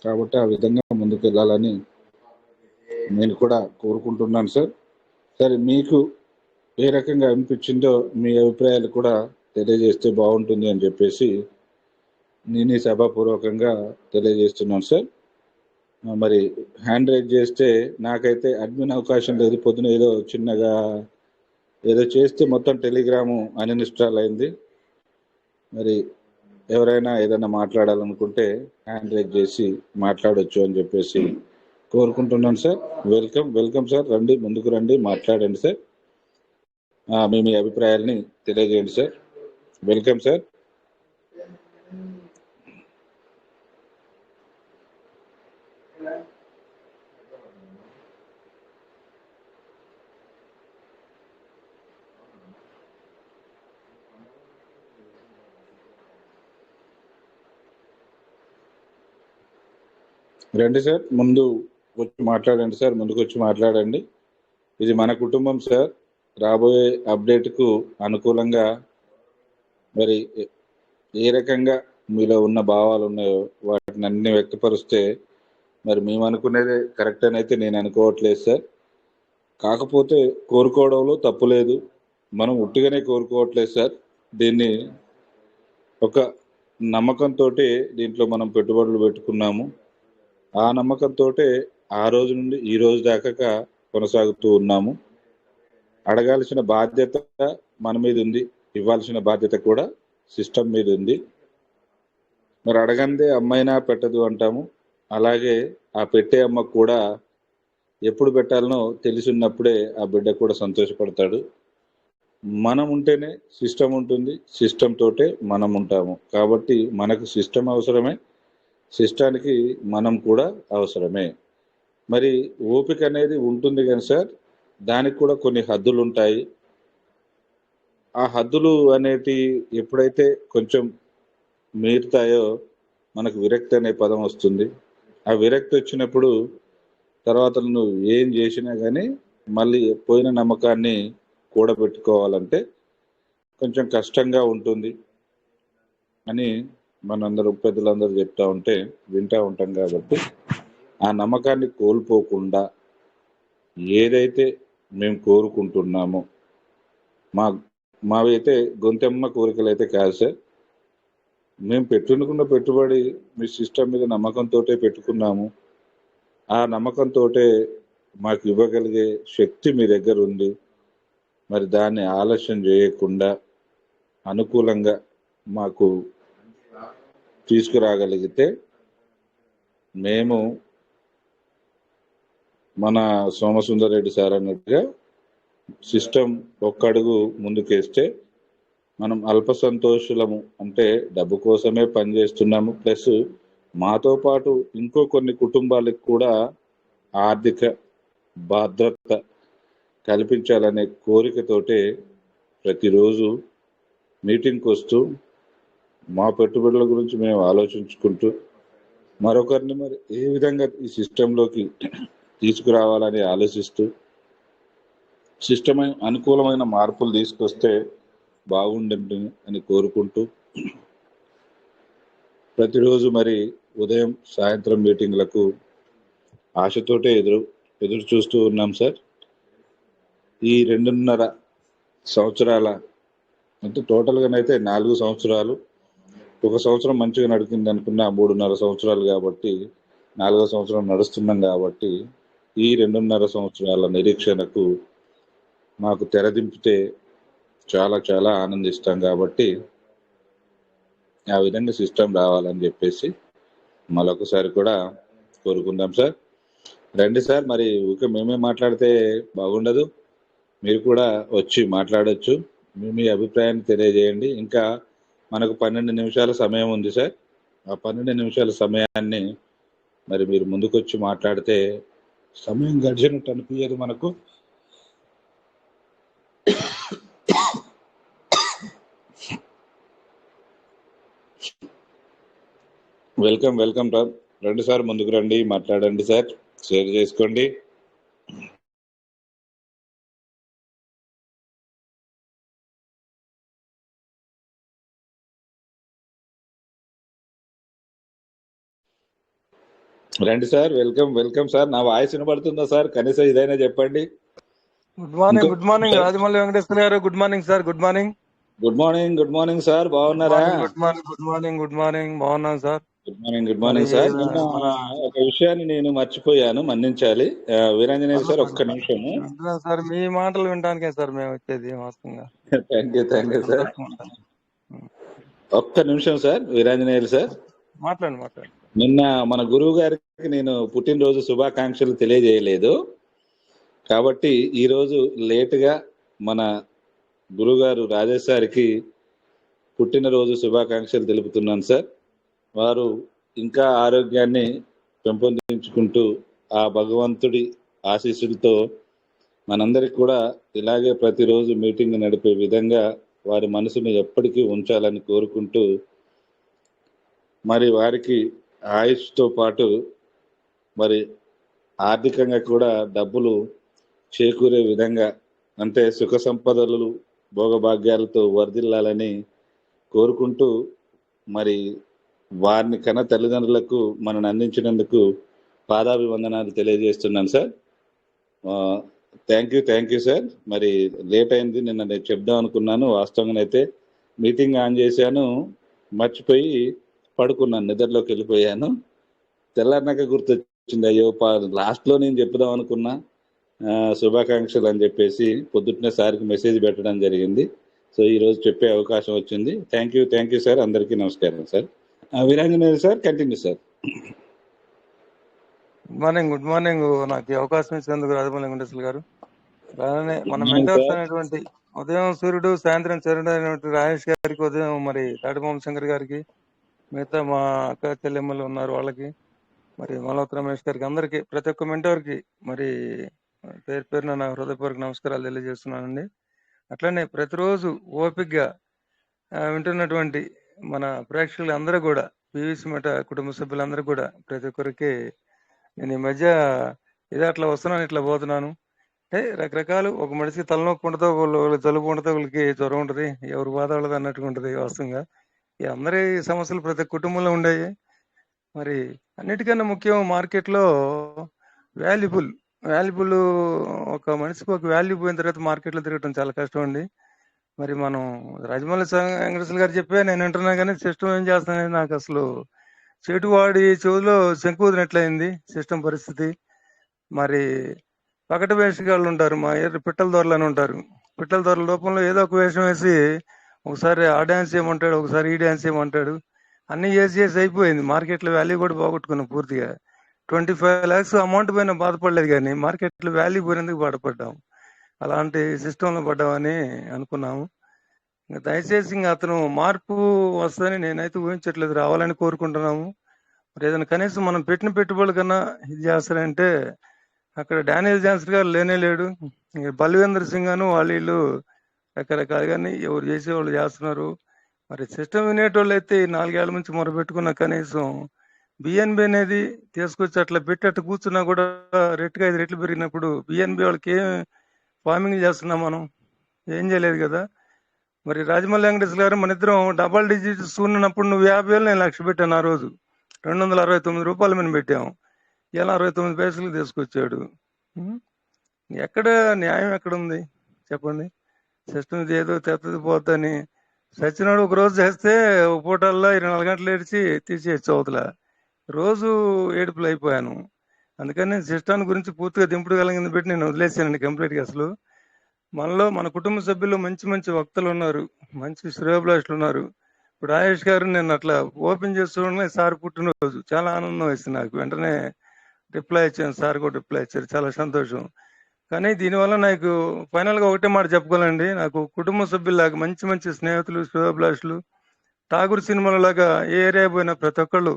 కాబట్టి ఆ విధంగా ముందుకు వెళ్ళాలని నేను కూడా కోరుకుంటున్నాను సార్. సరే, మీకు ఏ రకంగా అనిపించిందో మీ అభిప్రాయాలు కూడా తెలియజేస్తే బాగుంటుంది అని చెప్పేసి నేను సభాపూర్వకంగా తెలియజేస్తున్నాను సార్. మరి హ్యాండ్ రైజ్ చేస్తే నాకైతే అడ్మిన్ అవకాశం లేదు. పొద్దున ఏదో చిన్నగా ఏదో చేస్తే మొత్తం టెలిగ్రాము అన్ఇన్స్టాల్ అయింది. మరి ఎవరైనా ఏదైనా మాట్లాడాలనుకుంటే హ్యాండ్ రైజ్ చేసి మాట్లాడొచ్చు అని చెప్పేసి కోరుకుంటున్నాను సార్. వెల్కమ్ సార్, రండి, ముందుకు రండి, మాట్లాడండి సార్. మీ అభిప్రాయాల్ని తెలియజేయండి సార్. Welcome sir. రండి సార్, ముందు వచ్చి మాట్లాడండి సార్, ముందుకు వచ్చి మాట్లాడండి. ఇది మన కుటుంబం సార్. రాబోయే అప్డేట్కు అనుకూలంగా మరి ఏ రకంగా మీలో ఉన్న భావాలు ఉన్నాయో వాటిని అన్ని వ్యక్తపరిస్తే మరి మేము అనుకునేదే కరెక్ట్ అని అయితే నేను అనుకోవట్లేదు సార్. కాకపోతే కోరుకోవడంలో తప్పు లేదు, మనం ఉట్టిగానే కోరుకోవట్లేదు సార్. దీన్ని ఒక నమ్మకంతో దీంట్లో మనం పెట్టుబడులు పెట్టుకున్నాము. ఆ నమ్మకంతో ఆ రోజు నుండి ఈ రోజు దాకా కొనసాగుతూ ఉన్నాము. అడగాల్సిన బాధ్యత మన మీద ఉంది, ఇవ్వాల్సిన బాధ్యత కూడా సిస్టమ్ మీద ఉంది. మరి అడగందే అమ్మైనా పెట్టదు అంటాము. అలాగే ఆ పెట్టే అమ్మకు కూడా ఎప్పుడు పెట్టాలనో తెలిసినప్పుడే ఆ బిడ్డ కూడా సంతోషపడతాడు. మనం ఉంటేనే సిస్టమ్ ఉంటుంది, సిస్టమ్ తోటే మనం ఉంటాము. కాబట్టి మనకు సిస్టమ్ అవసరమే, సిస్టానికి మనం కూడా అవసరమే. మరి ఓపిక అనేది ఉంటుంది కానీ సార్, దానికి కూడా కొన్ని హద్దులు ఉంటాయి. ఆ హద్దులు అనేటి ఎప్పుడైతే కొంచెం మీరుతాయో మనకు విరక్తి అనే పదం వస్తుంది. ఆ విరక్తి వచ్చినప్పుడు తర్వాత నువ్వు ఏం చేసినా కానీ మళ్ళీ పోయిన నమ్మకాన్ని కూడబెట్టుకోవాలంటే కొంచెం కష్టంగా ఉంటుంది అని మనందరూ పెద్దలందరూ చెప్తా ఉంటే వింటూ ఉంటాం. కాబట్టి ఆ నమ్మకాన్ని కోల్పోకుండా ఏదైతే మేము కోరుకుంటున్నామో, మావి అయితే గొంతెమ్మ కోరికలు అయితే కాదు సార్. మేము పెట్టుకున్న పెట్టుబడి మీ సిస్టమ్ మీద నమ్మకంతో పెట్టుకున్నాము. ఆ నమ్మకంతో మాకు ఇవ్వగలిగే శక్తి మీ దగ్గర ఉంది. మరి దాన్ని ఆలస్యం చేయకుండా అనుకూలంగా మాకు తీసుకురాగలిగితే మేము మన సోమసుందర్ రెడ్డి సార్ అన్నట్టుగా సిస్టమ్ ఒక్కడుగు ముందుకేస్తే మనం అల్ప సంతోషులము, అంటే డబ్బు కోసమే పనిచేస్తున్నాము, ప్లస్ మాతో పాటు ఇంకో కొన్ని కుటుంబాలకు కూడా ఆర్థిక భద్రత కల్పించాలనే కోరికతోటే ప్రతిరోజు మీటింగ్కి వస్తూ మా పెట్టుబడుల గురించి మేము ఆలోచించుకుంటూ మరొకరిని మరి ఏ విధంగా ఈ సిస్టంలోకి తీసుకురావాలని ఆలోచిస్తూ సిస్టమ్ అనుకూలమైన మార్పులు తీసుకొస్తే బాగుండండి అని కోరుకుంటూ ప్రతిరోజు మరి ఉదయం సాయంత్రం మీటింగ్లకు ఆశతోటే ఎదురు చూస్తూ ఉన్నాం సార్. ఈ 2.5 సంవత్సరాల, అంటే టోటల్గానైతే 4 సంవత్సరాలు, ఒక సంవత్సరం మంచిగా నడిచింది అనుకున్న 3.5 సంవత్సరాలు, కాబట్టి 4వ సంవత్సరం నడుస్తున్నాం. కాబట్టి ఈ 2.5 సంవత్సరాల నిరీక్షణకు మాకు తెరదింపితే చాలా చాలా ఆనందిస్తాం. కాబట్టి ఆ విధంగా సిస్టమ్ రావాలని చెప్పేసి మరొకసారి కూడా కోరుకుందాం సార్. రండి సార్, మరి ఊరికే మేమే మాట్లాడితే బాగుండదు, మీరు కూడా వచ్చి మాట్లాడొచ్చు, మీ అభిప్రాయాన్ని తెలియజేయండి. ఇంకా మనకు 12 నిమిషాల సమయం ఉంది సార్. ఆ 12 నిమిషాల సమయాన్ని మరి మీరు ముందుకొచ్చి మాట్లాడితే సమయం గడిచినట్టు అనిపించదు మనకు. వెల్కమ్ వెల్కమ్ సార్, రండి సార్, ముందుకు రండి, మాట్లాడండి సార్, షేర్ చేసుకోండి. రండి సార్, వెల్కమ్ వెల్కమ్ సార్. నా వాయిస్ వినబడుతుందా సార్? కనీసం ఇదైనా చెప్పండి. గుడ్ మార్నింగ్ రాజమౌళి వెంకటేశ్వర గారు. Good morning sir. Good morning. Good morning sir, బాగున్నారా? గుడ్ మార్నింగ్ బాగున్నాను సార్. Good morning sir. నిన్న ఒక విషయాన్ని నేను మర్చిపోయాను, మన్నించాలి. వీరాంజనేయ సార్, ఒక్క నిమిషము సార్. మీ మాటలు వినడానికే సార్ మేము వచ్చేది వాస్తవంగా. Thank you sir. ఒక్క నిమిషం సార్, వీరాంజనేయులు సార్ మాట్లాడండి. నిన్న మన గురువు గారికి నేను పుట్టినరోజు శుభాకాంక్షలు తెలియజేయలేదు, కాబట్టి ఈరోజు లేటుగా మన గురుగారు రాజేష్ సార్కి పుట్టినరోజు శుభాకాంక్షలు తెలుపుతున్నాను సార్. వారు ఇంకా ఆరోగ్యాన్ని పెంపొందించుకుంటూ ఆ భగవంతుడి ఆశీస్సులతో మనందరికి కూడా ఇలాగే ప్రతిరోజు మీటింగ్ నడిపే విధంగా వారి మనసును ఎప్పటికీ ఉంచాలని కోరుకుంటూ, మరి వారికి ఆయుష్తో పాటు మరి ఆర్థికంగా కూడా డబ్బులు చేకూరే విధంగా, అంటే సుఖ సంపదలు భోగభాగ్యాలతో వర్ధిల్లాలని కోరుకుంటూ, మరి వారిని కన్న తల్లిదండ్రులకు మనల్ని అందించినందుకు పాదాభివందనాలు తెలియజేస్తున్నాను సార్. Thank you sir. మరి లేట్ అయింది, నిన్న నేను చెప్దాం అనుకున్నాను. వాస్తవంగా అయితే మీటింగ్ ఆన్ చేశాను, మర్చిపోయి పడుకున్నాను, నిద్రలోకి వెళ్ళిపోయాను. తెల్లారినాక గుర్తొచ్చింది, అయ్యో లాస్ట్లో నేను చెప్దాం అనుకున్నా శుభాకాంక్షలు అని చెప్పేసి పొద్దున్నే సార్కి మెసేజ్ పెట్టడం జరిగింది. సో ఈరోజు చెప్పే అవకాశం వచ్చింది. Thank you sir. అందరికీ నమస్కారం sir. Veeranjaneya sir, continue sir. Good morning. నాకు ఈ అవకాశం ఇచ్చినందుకు రాజమౌళి వెంకటేశ్వర గారు. అలానే మన మార్నింగ్ మెంటర్స్ సార్. అనేటువంటి ఉదయం సూర్యుడు సాయంత్రం చరుడు అయినటువంటి రాజేష్ గారికి, ఉదయం మరి తాటిబొమ్మ శంకర్ గారికి, మిగతా మా అక్క చెల్లెమ్మలు ఉన్నారు వాళ్ళకి, మరి మల్హోత్ర రమేష్ గారికి, అందరికి, ప్రతి ఒక్క మెంటర్కి మరి పేరు పేరున నా హృదయపూర్వక నమస్కారాలు తెలియజేస్తున్నానండి. అట్లనే ప్రతిరోజు ఓపికగా వింటున్నటువంటి మన ప్రేక్షకులు అందరూ కూడా, పీవీసీ మెట కుటుంబ సభ్యులందరూ కూడా, ప్రతి ఒక్కరికి నేను ఈ మధ్య ఏదో అట్లా వస్తున్నాను, ఇట్లా పోతున్నాను. అంటే రకరకాలు, ఒక మనిషికి తలనొప్పి ఉండదు, వాళ్ళు జలుబు ఉండదు, వాళ్ళకి జ్వరం ఉంటుంది, ఎవరి బాధ వాళ్ళది అన్నట్టుగా ఉంటుంది వాస్తవంగా. ఈ అందరి సమస్యలు ప్రతి కుటుంబంలో ఉండేవి. మరి అన్నిటికన్నా ముఖ్యం మార్కెట్లో వాల్యుబుల్ వాల్యుబుల్ ఒక మనిషికి ఒక వాల్యూ పోయిన తర్వాత మార్కెట్లో తిరగటం చాలా కష్టం అండి. మరి మనం రాజమౌళి వెంకటేశ్వర గారు చెప్పే నేను వింటున్నా, కానీ సిస్టమ్ ఏం చేస్తానని నాకు అసలు చెడువాడి చెవులో శంకుదినట్లయింది సిస్టమ్ పరిస్థితి. మరి పకట వేషగాళ్ళు ఉంటారు, మా పిట్టల దొరలు అని ఉంటారు. పిట్టల దొరల రూపంలో ఏదో ఒక వేషం వేసి ఒకసారి ఆ డ్యాన్స్ చేయమంటాడు, ఒకసారి ఈ డ్యాన్స్ చేయమంటాడు. అన్ని చేసి అయిపోయింది. మార్కెట్లో వాల్యూ కూడా పోగొట్టుకున్నాం పూర్తిగా. 25 lakhs అమౌంట్ పైన బాధపడలేదు, కానీ మార్కెట్లో వాల్యూ పోయినందుకు బాధపడ్డాం. అలాంటి సిస్టంలో పడ్డామని అనుకున్నాము. దయచేసి అతను మార్పు వస్తుందని నేనైతే ఊహించట్లేదు, రావాలని కోరుకుంటున్నాము. మరి ఏదైనా కనీసం మనం పెట్టిన పెట్టుబడుల కన్నా ఇది చేస్తారంటే అక్కడ డానియల్ జాన్సన్ గారు లేనే లేడు. బల్వేంద్ర సింగ్ అను వాళ్ళు రకరకాలుగానే ఎవరు చేసేవాళ్ళు చేస్తున్నారు. మరి సిస్టమ్ వినేటోళ్ళు అయితే 4 ఏళ్ల నుంచి మొరపెట్టుకున్న కనీసం బిఎన్బి అనేది తీసుకొచ్చి అట్లా పెట్టి అట్లా కూర్చున్నా కూడా రెట్టుగా 5 రెట్లు పెరిగినప్పుడు బిఎన్బి వాళ్ళకి ఏం ఫార్మింగ్ చేస్తున్నాం, మనం ఏం చేయలేదు కదా. మరి రాజమౌళి వెంకటేశ్వర గారు, మన ఇద్దరం డబల్ డిజిట్స్ ఉన్నప్పుడు నువ్వు 50,000 నేను 1,00,000 పెట్టాను. ఆ రోజు 269 రూపాయలు మేము పెట్టాము. ఇలా 69 పైసలకు తీసుకొచ్చాడు. ఎక్కడ న్యాయం ఎక్కడ ఉంది చెప్పండి? సిస్టమ్ ఏదో తెత్తది పోద్దని సచ్చినాడు ఒక రోజు చేస్తే ఒక పూటల్లో 24 గంటలు ఏడిచి తీసేయచ్చు అవతల. రోజు ఏడుపులు అయిపోయాను. అందుకని సిస్టాన్ని గురించి పూర్తిగా దింపుడు కలిగింది పెట్టి నేను వదిలేసానండి కంప్లీట్గా. అసలు మనలో మన కుటుంబ సభ్యులు మంచి మంచి వక్తలు ఉన్నారు, మంచి శ్రేయోభిలాషులు ఉన్నారు. ఇప్పుడు రాజేష్ గారు నేను అట్లా ఓపెన్ చేస్తుండగానే సార్ పుట్టినరోజు, చాలా ఆనందం వేసింది నాకు. వెంటనే రిప్లై ఇచ్చాను, సార్ కూడా రిప్లై ఇచ్చారు, చాలా సంతోషం. కానీ దీనివల్ల నాకు ఫైనల్గా ఒకటే మాట చెప్పుకోవాలండి, నాకు కుటుంబ సభ్యులాగా మంచి మంచి స్నేహితులు, శ్రేయోభిలాషులు, ఠాగూర్ సినిమాల లాగా ఏ ఏరియా పోయినా ప్రతి ఒక్కళ్ళు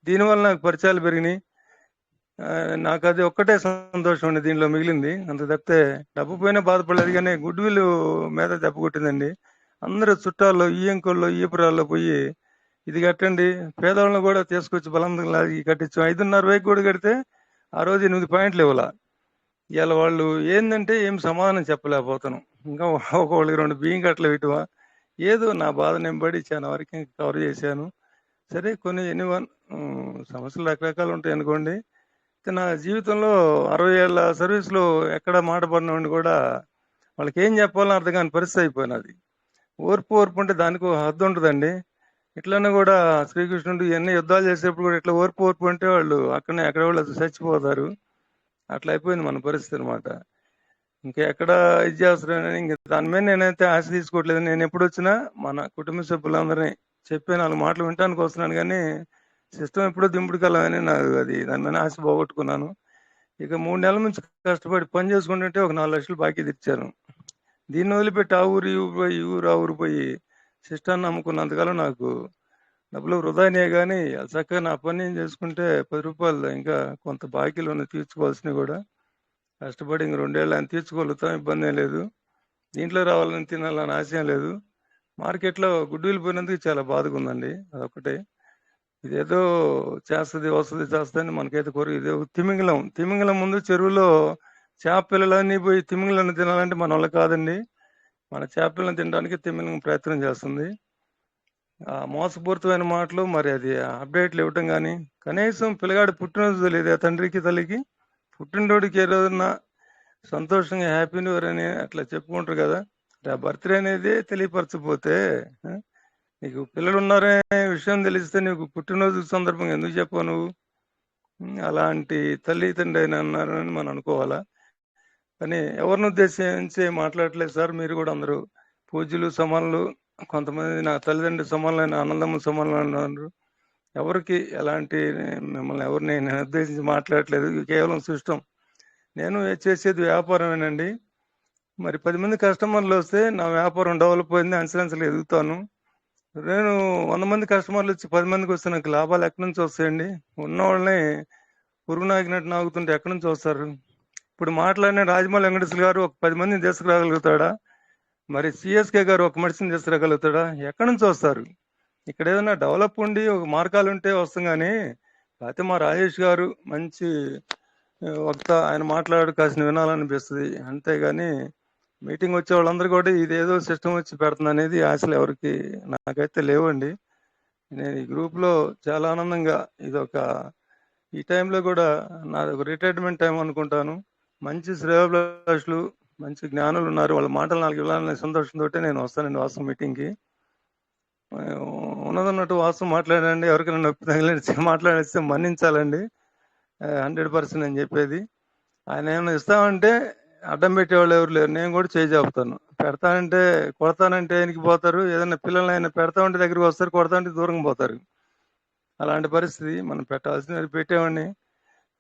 దీనివల్ల నాకు పరిచయాలు పెరిగినాయి. నాకు అది ఒక్కటే సంతోషం అండి దీనిలో మిగిలింది. అంత తప్పితే డబ్బు పోయినా బాధపడలేదు, కానీ గుడ్ విల్ మీద దెబ్బ కొట్టిందండి. అందరూ చుట్టాల్లో, ఈయంకోళ్ళు, ఈపురాల్లో పోయి ఇది కట్టండి, పేదవాళ్ళని కూడా తీసుకొచ్చి బలంగా కట్టించాం. 5.5 కూడా కడితే ఆ రోజు 8 పాయింట్లు ఇవ్వాల. ఇవాళ వాళ్ళు ఏంటంటే ఏం సమాధానం చెప్పలేకపోతాను. ఇంకా ఒకళ్ళకి 2 బియ్యం కట్టలు ఇటువా, ఏదో నా బాధ నేను పడి చాలా వరకు కవర్ చేశాను. సరే, కొన్ని ఎనీవన్ సమస్యలు రకరకాలు ఉంటాయి అనుకోండి. నా జీవితంలో 60 ఏళ్ళ సర్వీస్లో ఎక్కడ మాట పడినవాడిని కూడా వాళ్ళకి ఏం చెప్పాలని అర్థం కాని పరిస్థితి అయిపోయినది. ఓర్పు అంటే దానికి ఒక హద్దు ఉంటుందండి. ఇట్లనే కూడా శ్రీకృష్ణుడు ఎన్ని యుద్ధాలు చేసేప్పుడు కూడా ఇట్లా ఓర్పు అంటే వాళ్ళు అక్కడనే ఎక్కడ వాళ్ళు చచ్చిపోతారు. అట్లా అయిపోయింది మన పరిస్థితి అనమాట. ఇంకా ఎక్కడ ఇది చేస్తారని ఇంక దాని మీద నేనైతే ఆశ తీసుకోవట్లేదు. నేను ఎప్పుడు వచ్చినా మన కుటుంబ సభ్యులందరినీ చెప్పే 4 మాటలు వినటానికి వస్తున్నాను, కానీ సిస్టమ్ ఎప్పుడో దింపుడు కలవని నాకు అది దాని మీద ఆశ పోగొట్టుకున్నాను. ఇక 3 నెలల నుంచి కష్టపడి పని చేసుకుంటుంటే ఒక 4 లక్షలు బాకీ తెచ్చాను. దీన్ని వదిలిపెట్టి ఆ ఊరు ఈ ఊరు ఆ ఊరు పోయి సిస్టాన్ని నమ్ముకున్నంతకాలం నాకు డబ్బులు వృధానే. కానీ చక్కగా నా పని నేను చేసుకుంటే 10 రూపాయలు ఇంకా కొంత బాకీలు ఉన్నాయి తీర్చుకోవాల్సినవి కూడా. కష్టపడి ఇంక 2 ఏళ్ళు ఆయన తీర్చుకోగలుగుతాం, ఇబ్బంది ఏం లేదు. దీంట్లో రావాలని తినాలని ఆశయం లేదు. మార్కెట్లో గుడ్డు వెళ్ళిపోయినందుకు చాలా బాధగా ఉందండి, అదొకటే. ఇదేదో వస్తుంది మనకైతే కోరిక. ఇదే తిమింగలం ముందు చెరువులో చేప పిల్లలన్నీ పోయి తిమింగలను తినాలంటే మన వల్ల కాదండి. మన చేప పిల్లలను తినడానికి తిమింగలం ప్రయత్నం చేస్తుంది. ఆ మోసపూరితమైన మాటలు, మరి అది అప్డేట్లు ఇవ్వటం కానీ, కనీసం పిల్లగాడి పుట్టినరోజు తెలియదు తండ్రికి తల్లికి. పుట్టినరోడికి ఏ రోజున సంతోషంగా హ్యాపీ న్యూ ఇయర్ అని అట్లా చెప్పుకుంటారు కదా, ఆ బర్త్డే అనేది తెలియపరచకపోతే నీకు పిల్లలు ఉన్నారనే విషయం తెలిస్తే నీకు పుట్టినరోజు సందర్భంగా ఎందుకు చెప్పావు నువ్వు? అలాంటి తల్లి తండ్రి అయినా అన్నారని మనం అనుకోవాలా? కానీ ఎవరిని ఉద్దేశించి మాట్లాడలేదు సార్. మీరు కూడా అందరూ పూజ్యులు, సమానులు, కొంతమంది నా తల్లిదండ్రులు సమానులైన, ఆనందము సమానులు అన్నారు. ఎవరికి ఎలాంటి మిమ్మల్ని ఎవరిని నేను ఉద్దేశించి మాట్లాడట్లేదు. ఇది కేవలం సిస్టమ్. నేను చేసేది వ్యాపారమేనండి. మరి 10 మంది కస్టమర్లు వస్తే నా వ్యాపారం డెవలప్ అయింది. అంచెలంచెలుగా ఎదుగుతాను. నేను 100 మంది కస్టమర్లు వచ్చి 10 మందికి వస్తే నాకు లాభాలు ఎక్కడి నుంచి వస్తాయండి? ఉన్నోళ్ళని పురుగు నాకినట్టు నాకుతుంటే ఎక్కడి నుంచి వస్తారు? ఇప్పుడు మాట్లాడిన రాజమౌళి వెంకటేశ్వర గారు ఒక 10 మందిని తీసుకురాగలుగుతాడా? మరి సిఎస్కే గారు ఒక మనిషిని తీసుకురాగలుగుతాడా? ఎక్కడి నుంచి వస్తారు? ఇక్కడ ఏదైనా డెవలప్ ఉండి ఒక మార్గాలు ఉంటే వస్తాం కానీ, లేకపోతే మా రాజేష్ గారు మంచి వక్త, ఆయన మాట్లాడు కాసిన వినాలనిపిస్తుంది. అంతేగాని మీటింగ్ వచ్చే వాళ్ళందరూ కూడా ఇదేదో సిస్టమ్ వచ్చి పెడుతుంది అనేది ఆశలు ఎవరికి నాకైతే లేవండి. నేను ఈ గ్రూప్లో చాలా ఆనందంగా ఈ టైంలో కూడా నాది ఒక రిటైర్మెంట్ టైం అనుకుంటాను. మంచి శ్రేయోభిలాషులు, మంచి జ్ఞానులు ఉన్నారు. వాళ్ళ మాటలు నాకు ఇవ్వాలనే సంతోషంతో నేను వస్తానండి వాస్తవం మీటింగ్కి. ఉన్నదన్నట్టు వాస్తవం మాట్లాడండి. ఎవరికైనా నొప్పి తగిలిస్తే మాట్లాడిస్తే మన్నించాలండి. 100% అని చెప్పేది. ఆయన ఏమైనా ఇస్తామంటే అడ్డం పెట్టేవాళ్ళు ఎవరు లేరు. నేను కూడా చేయి చెప్తాను. పెడతానంటే కొడతానంటే వెనక్కి పోతారు. ఏదైనా పిల్లల్ని ఆయన పెడతా ఉంటే దగ్గరికి వస్తారు, కొడతా ఉంటే దూరంగా పోతారు. అలాంటి పరిస్థితి. మనం పెట్టాల్సినవి పెట్టామండి.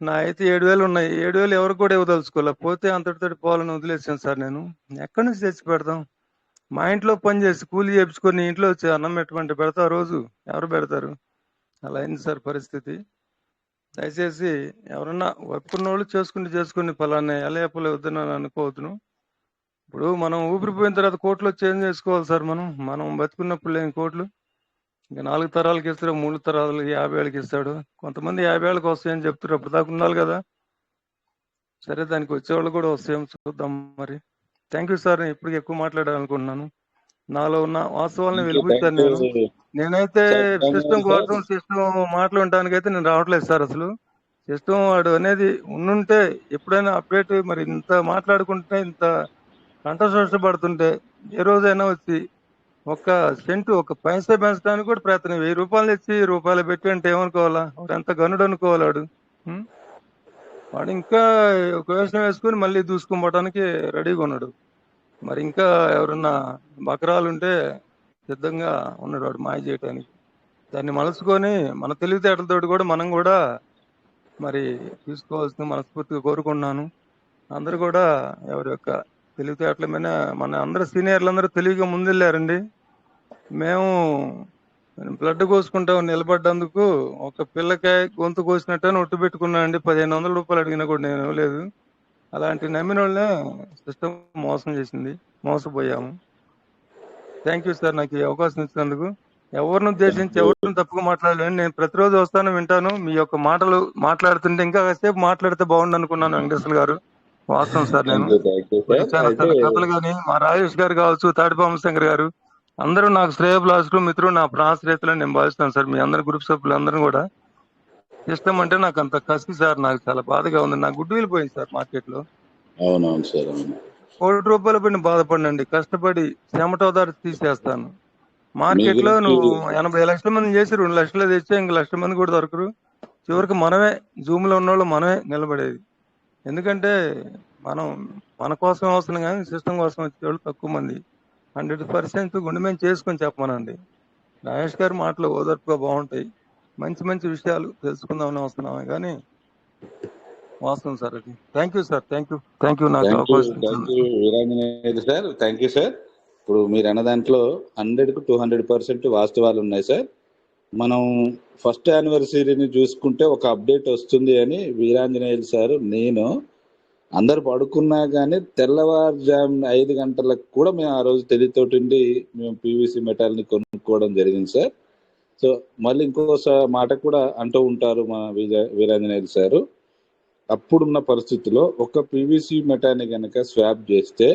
నా అయితే 7,000 ఉన్నాయి. 7,000 ఎవరికి కూడా ఇవ్వదలుచుకోలే. పోతే అంతటితోటి పోవాలని వదిలేసాను సార్ నేను. ఎక్కడి నుంచి తెచ్చి పెడతాం? మా ఇంట్లో పని చేసి కూలీ చేపించుకొని ఇంట్లో వచ్చి అన్నం పెట్టమంటే పెడతా రోజు? ఎవరు పెడతారు? అలా అయింది సార్ పరిస్థితి. దయచేసి ఎవరన్నా ఒప్పుకున్నోళ్ళు చేసుకుని ఫలాన్ని ఎలయప్పలే వద్దని అనుకోవద్దును. ఇప్పుడు మనం ఊపిరిపోయిన తర్వాత కోట్లు వచ్చి ఏం చేసుకోవాలి సార్? మనం బతుకున్నప్పుడు లేని కోట్లు ఇంకా 4 తరాలకి ఇస్తాడు, 3 తరాలకి 50 ఏళ్ళకి ఇస్తాడు. కొంతమంది 50 ఏళ్ళకి వస్తాయని చెప్తారు. అప్పుడు దాకా ఉండాలి కదా. సరే, దానికి వచ్చేవాళ్ళు కూడా వస్తాయేమో చూద్దాం మరి. Thank you sir. నేను ఇప్పటికి ఎక్కువ మాట్లాడాలనుకుంటున్నాను. నాలో ఉన్న వాస్తవాలను వెలిబుచ్చాను నేనైతే సిస్టమ్ కోసం మాట్లాడటానికి అయితే నేను రావట్లేదు సార్. అసలు సిస్టమ్ వాడు అనేది ఉండుంటే ఎప్పుడైనా అప్డేట్ మరి ఇంత మాట్లాడుకుంటే ఇంత కంఠశోషపడుతుంటే ఏ రోజైనా వచ్చి ఒక సెంటు ఒక పైసా పెంచడానికి కూడా ప్రయత్నం. 1000 రూపాయలు తెచ్చి రూపాయలు పెట్టి అంటే ఏమనుకోవాలా? వాడు ఎంత గనుడు అనుకోవాలి వాడు. వాడు ఇంకా ఒక వేషం వేసుకుని మళ్ళీ దూసుకుపోవడానికి రెడీగా ఉన్నాడు. మరి ఇంకా ఎవరన్నా బకరాలు ఉంటే సిద్ధంగా ఉన్నాడు వాడు మాయ చేయటానికి. దాన్ని మలుచుకొని మన తెలివితేటలతోటి కూడా మనం కూడా మరి తీసుకోవాల్సిన మనస్ఫూర్తిగా కోరుకున్నాను. అందరూ కూడా ఎవరి యొక్క తెలివితేటల మీద మన అందరూ సీనియర్లందరూ తెలివిగా ముందెళ్ళారండి. మేము బ్లడ్ కోసుకుంటాం నిలబడ్డందుకు ఒక పిల్లకాయ గొంతు కోసినట్టు ఒట్టు పెట్టుకున్నా అండి. 1,500 రూపాయలు అడిగినా కూడా నేను ఇవ్వలేదు. అలాంటి నమ్మిన వాళ్ళనే సిస్టమ్ మోసం చేసింది. మోసపోయాము. థ్యాంక్ యూ సార్ నాకు ఈ అవకాశం ఇచ్చినందుకు. ఎవరిని ఉద్దేశించి ఎవరిని తప్పుగా మాట్లాడలేను. నేను ప్రతిరోజు వస్తాను, వింటాను. మీ యొక్క మాటలు మాట్లాడుతుంటే ఇంకా కాసేపు మాట్లాడితే బాగుండు అనుకున్నాను వెంకటేశ్వర గారు. వాస్తవం సార్. నేను కథలు కానీ మా రాజేష్ గారు కావచ్చు, తాడిపాము శంకర్ గారు అందరూ నాకు శ్రేయోభిలాషులు, మిత్రులు, నా ప్రాశ్రయతలు నేను భావిస్తాను సార్. మీ అందరు గ్రూప్ సభ్యులు అందరూ కూడా ఇష్టం అంటే నాకు అంత కసి సార్. నాకు చాలా బాధగా ఉంది. నాకు గుడ్డు వెళ్ళిపోయింది సార్ మార్కెట్ లో. అవునవును సార్. 1 కోటి రూపాయలు పడిన బాధపడినండి. కష్టపడి చెమటోదారి తీసేస్తాను. మార్కెట్ లో నువ్వు 80 లక్షల మంది చేసి 2 లక్షలు తెచ్చా, ఇంక 1,00,000 మంది కూడా దొరకరు. చివరికి మనమే జూమ్ లో ఉన్న వాళ్ళు మనమే నిలబడేది. ఎందుకంటే మనం మన కోసం అవసరం కానీ సిస్టమ్ కోసం వచ్చేవాళ్ళు తక్కువ మంది. 100% గుండె మేము చేసుకొని చెప్పమనండి. రాజేష్ గారి మాటలు ఓదార్పుగా బాగుంటాయి. మంచి మంచి విషయాలు తెలుసుకుందామని వస్తున్నామే కానీ వాస్తవం సార్ అది. Thank you sir. Thank you నాకు అవకాశం Veeranjaneyulu sir. Thank you sir. ఇప్పుడు మీరు అన్న దాంట్లో 100కు 200% వాస్తవాలు ఉన్నాయి సార్. మనం ఫస్ట్ యానివర్సరీని చూసుకుంటే ఒక అప్డేట్ వస్తుంది అని వీరాంజనేయులు సార్, నేను అందరు పడుకున్నా కానీ తెల్లవారుజామున 5 గంటలకు కూడా మేము ఆ రోజు తెలియతోటి మేము పీవీసీ మెటాల్ని కొనుక్కోవడం జరిగింది సార్. సో మళ్ళీ ఇంకో మాట కూడా అంటూ ఉంటారు మా వీరాంజనేయులు సారు. అప్పుడున్న పరిస్థితిలో ఒక పీవీసీ మెటాని కనుక స్వాప్ చేస్తే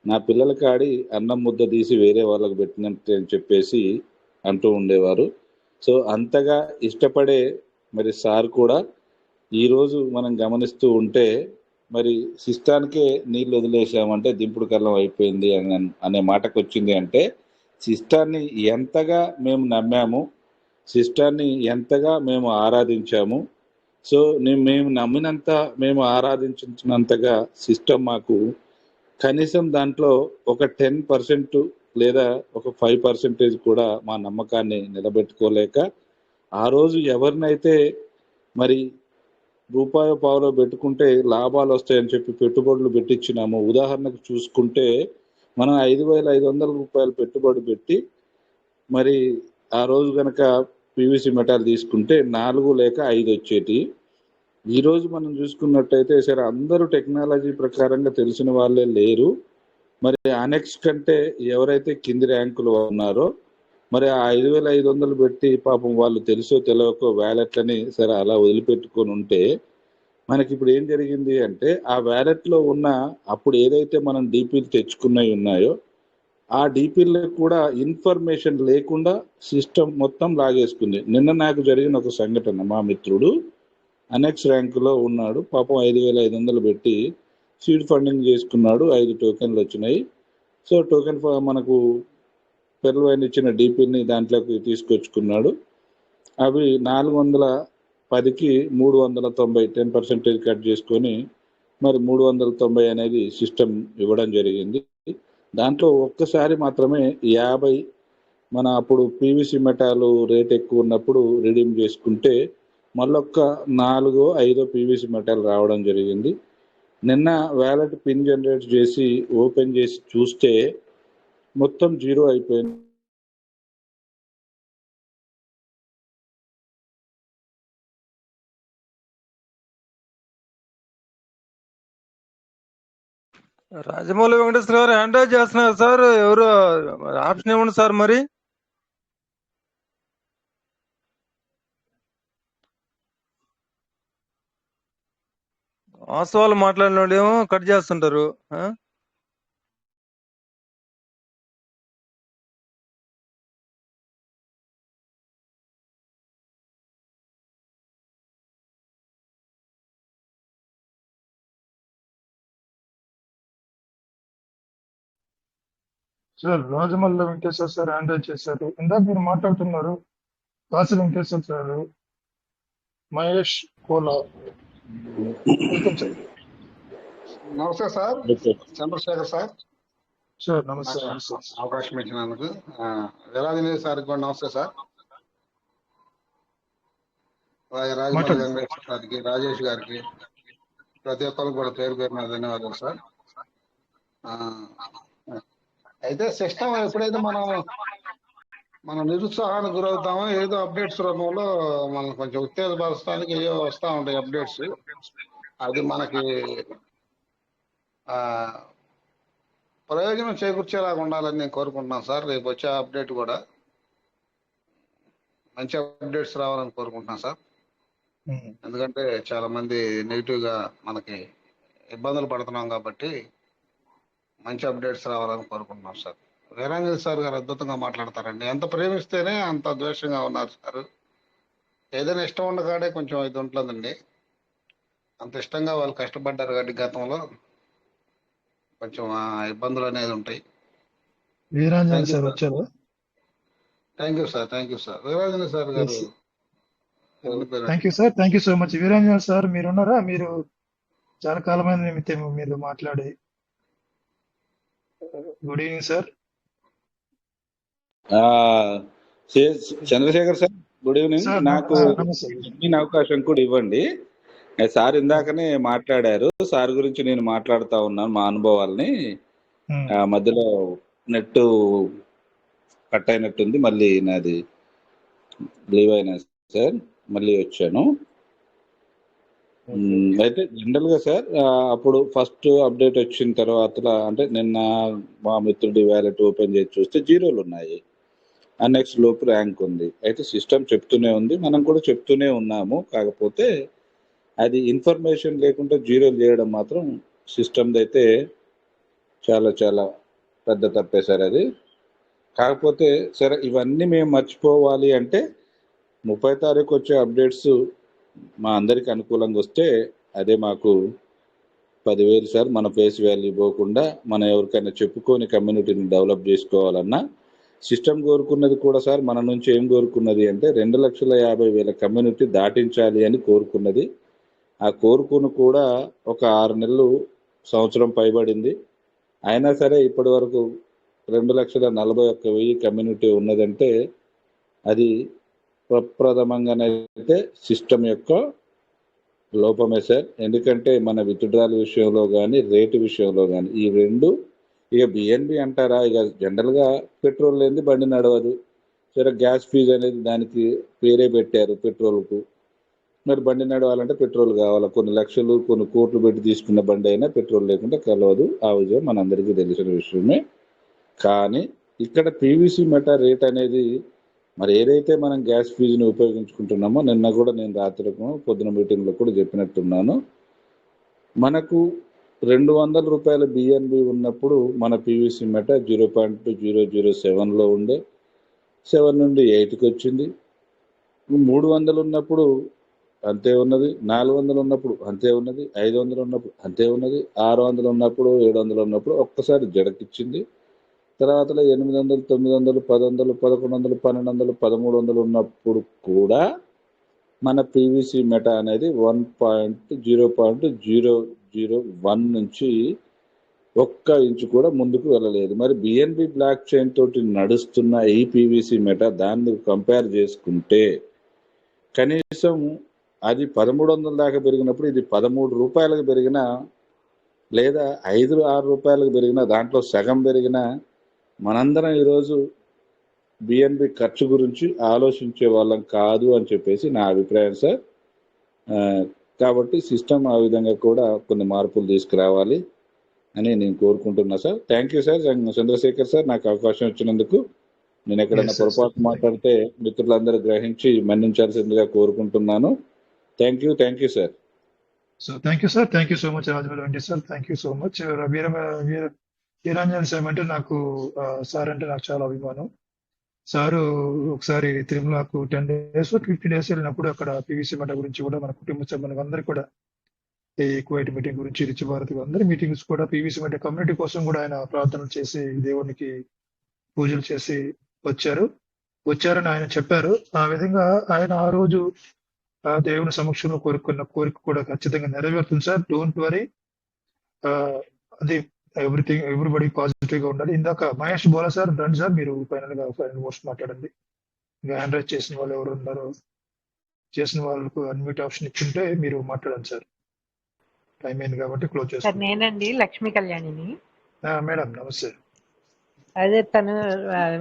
నా పిల్లల కాడి అన్నం ముద్ద తీసి వేరే వాళ్ళకి పెట్టినట్టు అని చెప్పేసి అంటూ ఉండేవారు. సో అంతగా ఇష్టపడే మరి సార్ కూడా ఈరోజు మనం గమనిస్తూ ఉంటే మరి సిస్టానికే నీళ్ళు వదిలేసామంటే దింపుడు కళ్ళం అయిపోయింది అనే మాటకు వచ్చింది. అంటే సిస్టాన్ని ఎంతగా మేము నమ్మాము, సిస్టాన్ని ఎంతగా మేము ఆరాధించాము. సో మేము నమ్మినంత, మేము ఆరాధించినంతగా సిస్టమ్ మాకు కనీసం దాంట్లో ఒక 10% లేదా ఒక 5% కూడా మా నమ్మకాన్ని నిలబెట్టుకోలేక ఆ రోజు ఎవరినైతే మరి రూపాయో పావులో పెట్టుకుంటే లాభాలు వస్తాయని చెప్పి పెట్టుబడులు పెట్టించినాము. ఉదాహరణకు చూసుకుంటే మనం 5,500 రూపాయలు పెట్టుబడి పెట్టి మరి ఆ రోజు కనుక పీవీసీ మెటాల్ తీసుకుంటే 4 లేక 5 వచ్చేటి. ఈ రోజు మనం చూసుకున్నట్టయితే సరే అందరూ టెక్నాలజీ ప్రకారంగా తెలిసిన వాళ్ళే లేరు. మరి అనెక్స్ కంటే ఎవరైతే కింది ర్యాంకులు ఉన్నారో మరి ఆ 5,500 పెట్టి పాపం వాళ్ళు తెలుసో తెలియకో వ్యాలెట్లని సరే అలా వదిలిపెట్టుకొని ఉంటే మనకి ఇప్పుడు ఏం జరిగింది అంటే ఆ వ్యాలెట్లో ఉన్న అప్పుడు ఏదైతే మనం డీపీలు తెచ్చుకున్నవి ఉన్నాయో ఆ డీపీలకు కూడా ఇన్ఫర్మేషన్ లేకుండా సిస్టమ్ మొత్తం లాగేసుకుంది. నిన్న నాకు జరిగిన ఒక సంఘటన, మా మిత్రుడు అనెక్స్ ర్యాంకులో ఉన్నాడు, పాపం 5,500 పెట్టి సీడ్ ఫండింగ్ చేసుకున్నాడు. 5 టోకెన్లు వచ్చినాయి. సో టోకెన్ మనకు పెర్లవైన్ ఇచ్చిన డీపీని దాంట్లోకి తీసుకొచ్చుకున్నాడు. అవి 410కి 390 10% కట్ చేసుకొని మరి 390 అనేది సిస్టమ్ ఇవ్వడం జరిగింది. దాంట్లో ఒక్కసారి మాత్రమే 50 మన అప్పుడు పీవీసీ మెటాలు రేట్ ఎక్కువ ఉన్నప్పుడు రిడీమ్ చేసుకుంటే మళ్ళొక్క 4-5 పీవీసీ మెటాల్ రావడం జరిగింది. నిన్న వ్యాలెట్ పిన్ జనరేట్ చేసి ఓపెన్ చేసి చూస్తే మొత్తం 0 అయిపోయింది. రాజమౌళి వెంకటేశ్వర గారు హ్యాండ్ రైజ్ చేస్తున్నారు సార్. ఎవరు ఆప్షన్ ఇవ్వండి సార్. మరి వాస్తవాలు మాట్లాడిన వాళ్ళు ఏమో కట్ చేస్తుంటారు. Sir Rajamalla Venkateswara sir hand raise చేశారు. ఇందాక మీరు మాట్లాడుతున్నారు Kashi Venkateswara sir, Mahesh Kola. Welcome sir. నమస్తే sir, okay. Chandrashekar sir. Sir నమస్తే. నాకు నమస్తే. అవకాశం ఇచ్చినందుకు వీరాంజనేయ సార్కి కూడా నమస్తే సార్. రాజమౌళి మాట్లాడండి. వెంకటేశ్వర గారికి, రాజేష్ గారికి, ప్రతి ఒక్కరికి కూడా పేరు పేరున ధన్యవాదాలు సార్. ఆ, అయితే సిస్టమ్ ఎప్పుడైతే మనం నిరుత్సాహానికి గురవుతామో ఏదో అప్డేట్స్ రూపంలో మనం కొంచెం ఉత్తేజపరచడానికి ఏవో వస్తూ ఉంటాయి అప్డేట్స్. అది మనకి ఆ ప్రయోజనం చేకూర్చేలాగా ఉండాలని నేను కోరుకుంటున్నాను సార్. రేపు వచ్చే అప్డేట్ కూడా మంచి అప్డేట్స్ రావాలని కోరుకుంటున్నాను సార్. ఎందుకంటే చాలా మంది నెగిటివ్ గా మనకి ఇబ్బందులు పడుతున్నాం కాబట్టి మంచి అప్డేట్స్ రావాలని కోరుకుంటున్నాం సార్. వీరాంజలి సార్ గారు అద్భుతంగా మాట్లాడతారండి. ఎంత ప్రేమిస్తేనే అంత ద్వేషంగా ఉన్నారు సార్. ఏదైనా ఇష్టం ఉండగానే కొంచెం ఇది ఉంటుందండి. అంత ఇష్టంగా వాళ్ళు కష్టపడ్డారు కాబట్టి గతంలో కొంచెం ఇబ్బందులు అనేది ఉంటాయి. వీరాంజలి సార్ వచ్చారు. Thank you sir, thank you sir. Veeranjali sir గారు thank you sir, thank you so much. Veeranjali sir మీరున్నారా? మీరు చాలా కాలమైన నిమిత్తం మీరు మాట్లాడి. Good evening sir. Chandrashekar sir, good evening. Sir నాకు నమస్తే. అవకాశం కూడా ఇవ్వండి. సార్ ఇందాకనే మాట్లాడారు, సార్ గురించి నేను మాట్లాడుతా ఉన్నాను మా అనుభవాల్ని. మధ్యలో నెట్ కట్ అయినట్టుంది, మళ్ళీ నాది లీవ్ అయినా సార్, మళ్ళీ వచ్చాను. అయితే జనరల్ గా సార్ అప్పుడు ఫస్ట్ అప్డేట్ వచ్చిన తర్వాత అంటే నిన్న మా మిత్రుడి వ్యాలెట్ ఓపెన్ చేసి చూస్తే 0లు ఉన్నాయి, నెక్స్ట్ లోపు ర్యాంక్ ఉంది. అయితే సిస్టమ్ చెప్తూనే ఉంది, మనం కూడా చెప్తూనే ఉన్నాము. కాకపోతే అది ఇన్ఫర్మేషన్ లేకుండా 0లు చేయడం మాత్రం సిస్టమ్ది అయితే చాలా చాలా పెద్ద తప్పే సార్ అది. కాకపోతే సరే ఇవన్నీ మేము మర్చిపోవాలి అంటే 30 తారీఖు వచ్చే అప్డేట్స్ మా అందరికి అనుకూలంగా వస్తే అదే మాకు 10,000 సార్. మన ఫేస్ వాల్యూ పోకుండా మనం ఎవరికైనా చెప్పుకొని కమ్యూనిటీని డెవలప్ చేసుకోవాలన్నా సిస్టమ్ కోరుకున్నది కూడా సార్ మన నుంచి ఏం కోరుకున్నది అంటే 2,50,000 కమ్యూనిటీ దాటించాలి అని కోరుకున్నది. ఆ కోరుకుని కూడా ఒక 6 నెలలు సంవత్సరం పైబడింది. అయినా సరే ఇప్పటి వరకు 2,41,000 కమ్యూనిటీ ఉన్నదంటే అది ప్రప్రథమంగానైతే సిస్టమ్ యొక్క లోపమే సార్. ఎందుకంటే మన విత్డ్రాల్ విషయంలో కానీ రేటు విషయంలో కానీ ఈ రెండు ఇక బిఎన్బి అంటారా, ఇక జనరల్గా పెట్రోల్ లేనిది బండి నడవదు. సరే గ్యాస్ ఫీజు అనేది దానికి పేరే పెట్టారు పెట్రోల్కు. మరి బండి నడవాలంటే పెట్రోల్ కావాలి. కొన్ని లక్షలు కొన్ని కోట్లు పెట్టి తీసుకున్న బండి అయినా పెట్రోల్ లేకుండా కలవదు. ఆ విషయం మనందరికీ తెలిసిన విషయమే. కానీ ఇక్కడ పీవీసీ మెటా రేట్ అనేది మరి ఏదైతే మనం గ్యాస్ ఫీజుని ఉపయోగించుకుంటున్నామో నిన్న కూడా నేను రాత్రి పొద్దున మీటింగ్లో కూడా చెప్పినట్టున్నాను. మనకు 200 రూపాయల బిఎన్బి ఉన్నప్పుడు మన పీవీసీ మెటా 0.007లో ఉండే 7 నుండి 8కి వచ్చింది. 300 ఉన్నప్పుడు అంతే ఉన్నది, 400 ఉన్నప్పుడు అంతే ఉన్నది, 500 ఉన్నప్పుడు అంతే ఉన్నది, 600 ఉన్నప్పుడు 700 ఉన్నప్పుడు ఒక్కసారి జడకిచ్చింది. తర్వాత 800, 900, 1000, 1100, 1200, 1300 ఉన్నప్పుడు కూడా మన పీవీసీ మెటా అనేది 0.001 నుంచి 1 ఇంచు కూడా ముందుకు వెళ్ళలేదు. మరి బిఎన్బి బ్లాక్ చైన్ తోటి నడుస్తున్న ఈ పీవీసీ మెటా దాన్ని కంపేర్ చేసుకుంటే కనీసం అది 1300 దాకా పెరిగినప్పుడు ఇది 13 రూపాయలకు పెరిగినా లేదా 5-6 రూపాయలకు పెరిగినా దాంట్లో సగం పెరిగినా మనందరం ఈరోజు బిఎన్బి ఖర్చు గురించి ఆలోచించే వాళ్ళం కాదు అని చెప్పేసి నా అభిప్రాయం సార్. కాబట్టి సిస్టమ్ ఆ విధంగా కూడా కొన్ని మార్పులు తీసుకురావాలి అని నేను కోరుకుంటున్నా sir. Thank you sir Chandrashekar sir, నాకు అవకాశం ఇచ్చినందుకు. నేను ఎక్కడైనా పొరపాటు మాట్లాడితే మిత్రులందరూ గ్రహించి మన్నించాల్సిందిగా కోరుకుంటున్నాను. Thank you sir. So thank you sir, thank you so much Rajamouli sir, thank you so much. Veeranjan sir అంటే నాకు సార్ అంటే నాకు చాలా అభిమానం. సారు ఒకసారి తిరుమలకు 10 days 50 days వెళ్ళినప్పుడు అక్కడ పీవీసీ మెటా గురించి కూడా మన కుటుంబ సభ్యులకు అందరికీ కూడా ఈ కువైట్ మీటింగ్ గురించి రిచ్ భారతి అందరి మీటింగ్స్ కూడా పీవీసీ మెటా కమ్యూనిటీ కోసం కూడా ఆయన ప్రార్థనలు చేసి దేవునికి పూజలు చేసి వచ్చారని ఆయన చెప్పారు. ఆ విధంగా ఆయన ఆ రోజు ఆ దేవుని సమక్షంలో కోరుకున్న కోరిక కూడా ఖచ్చితంగా నెరవేరుతుంది సార్. Don't worry. అది ఎవ్రీబడి పాజిటివ్ గా ఉండాలి. ఇందాక మహేష్ బోలా సార్ రండి సార్, మీరు ఫైనల్ వర్డ్స్ మాట్లాడండి. ఇంకా హ్యాండ్ రైజ్ చేసిన వాళ్ళు ఎవరు ఉన్నారో చేసిన వాళ్ళకు అన్మ్యూట్ ఆప్షన్ ఇచ్చింటే మీరు మాట్లాడండి సార్. టైం అయింది కాబట్టి క్లోజ్ చేస్తాను. నేనండి లక్ష్మీ కళ్యాణిని. మేడం నమస్తే. అదే తను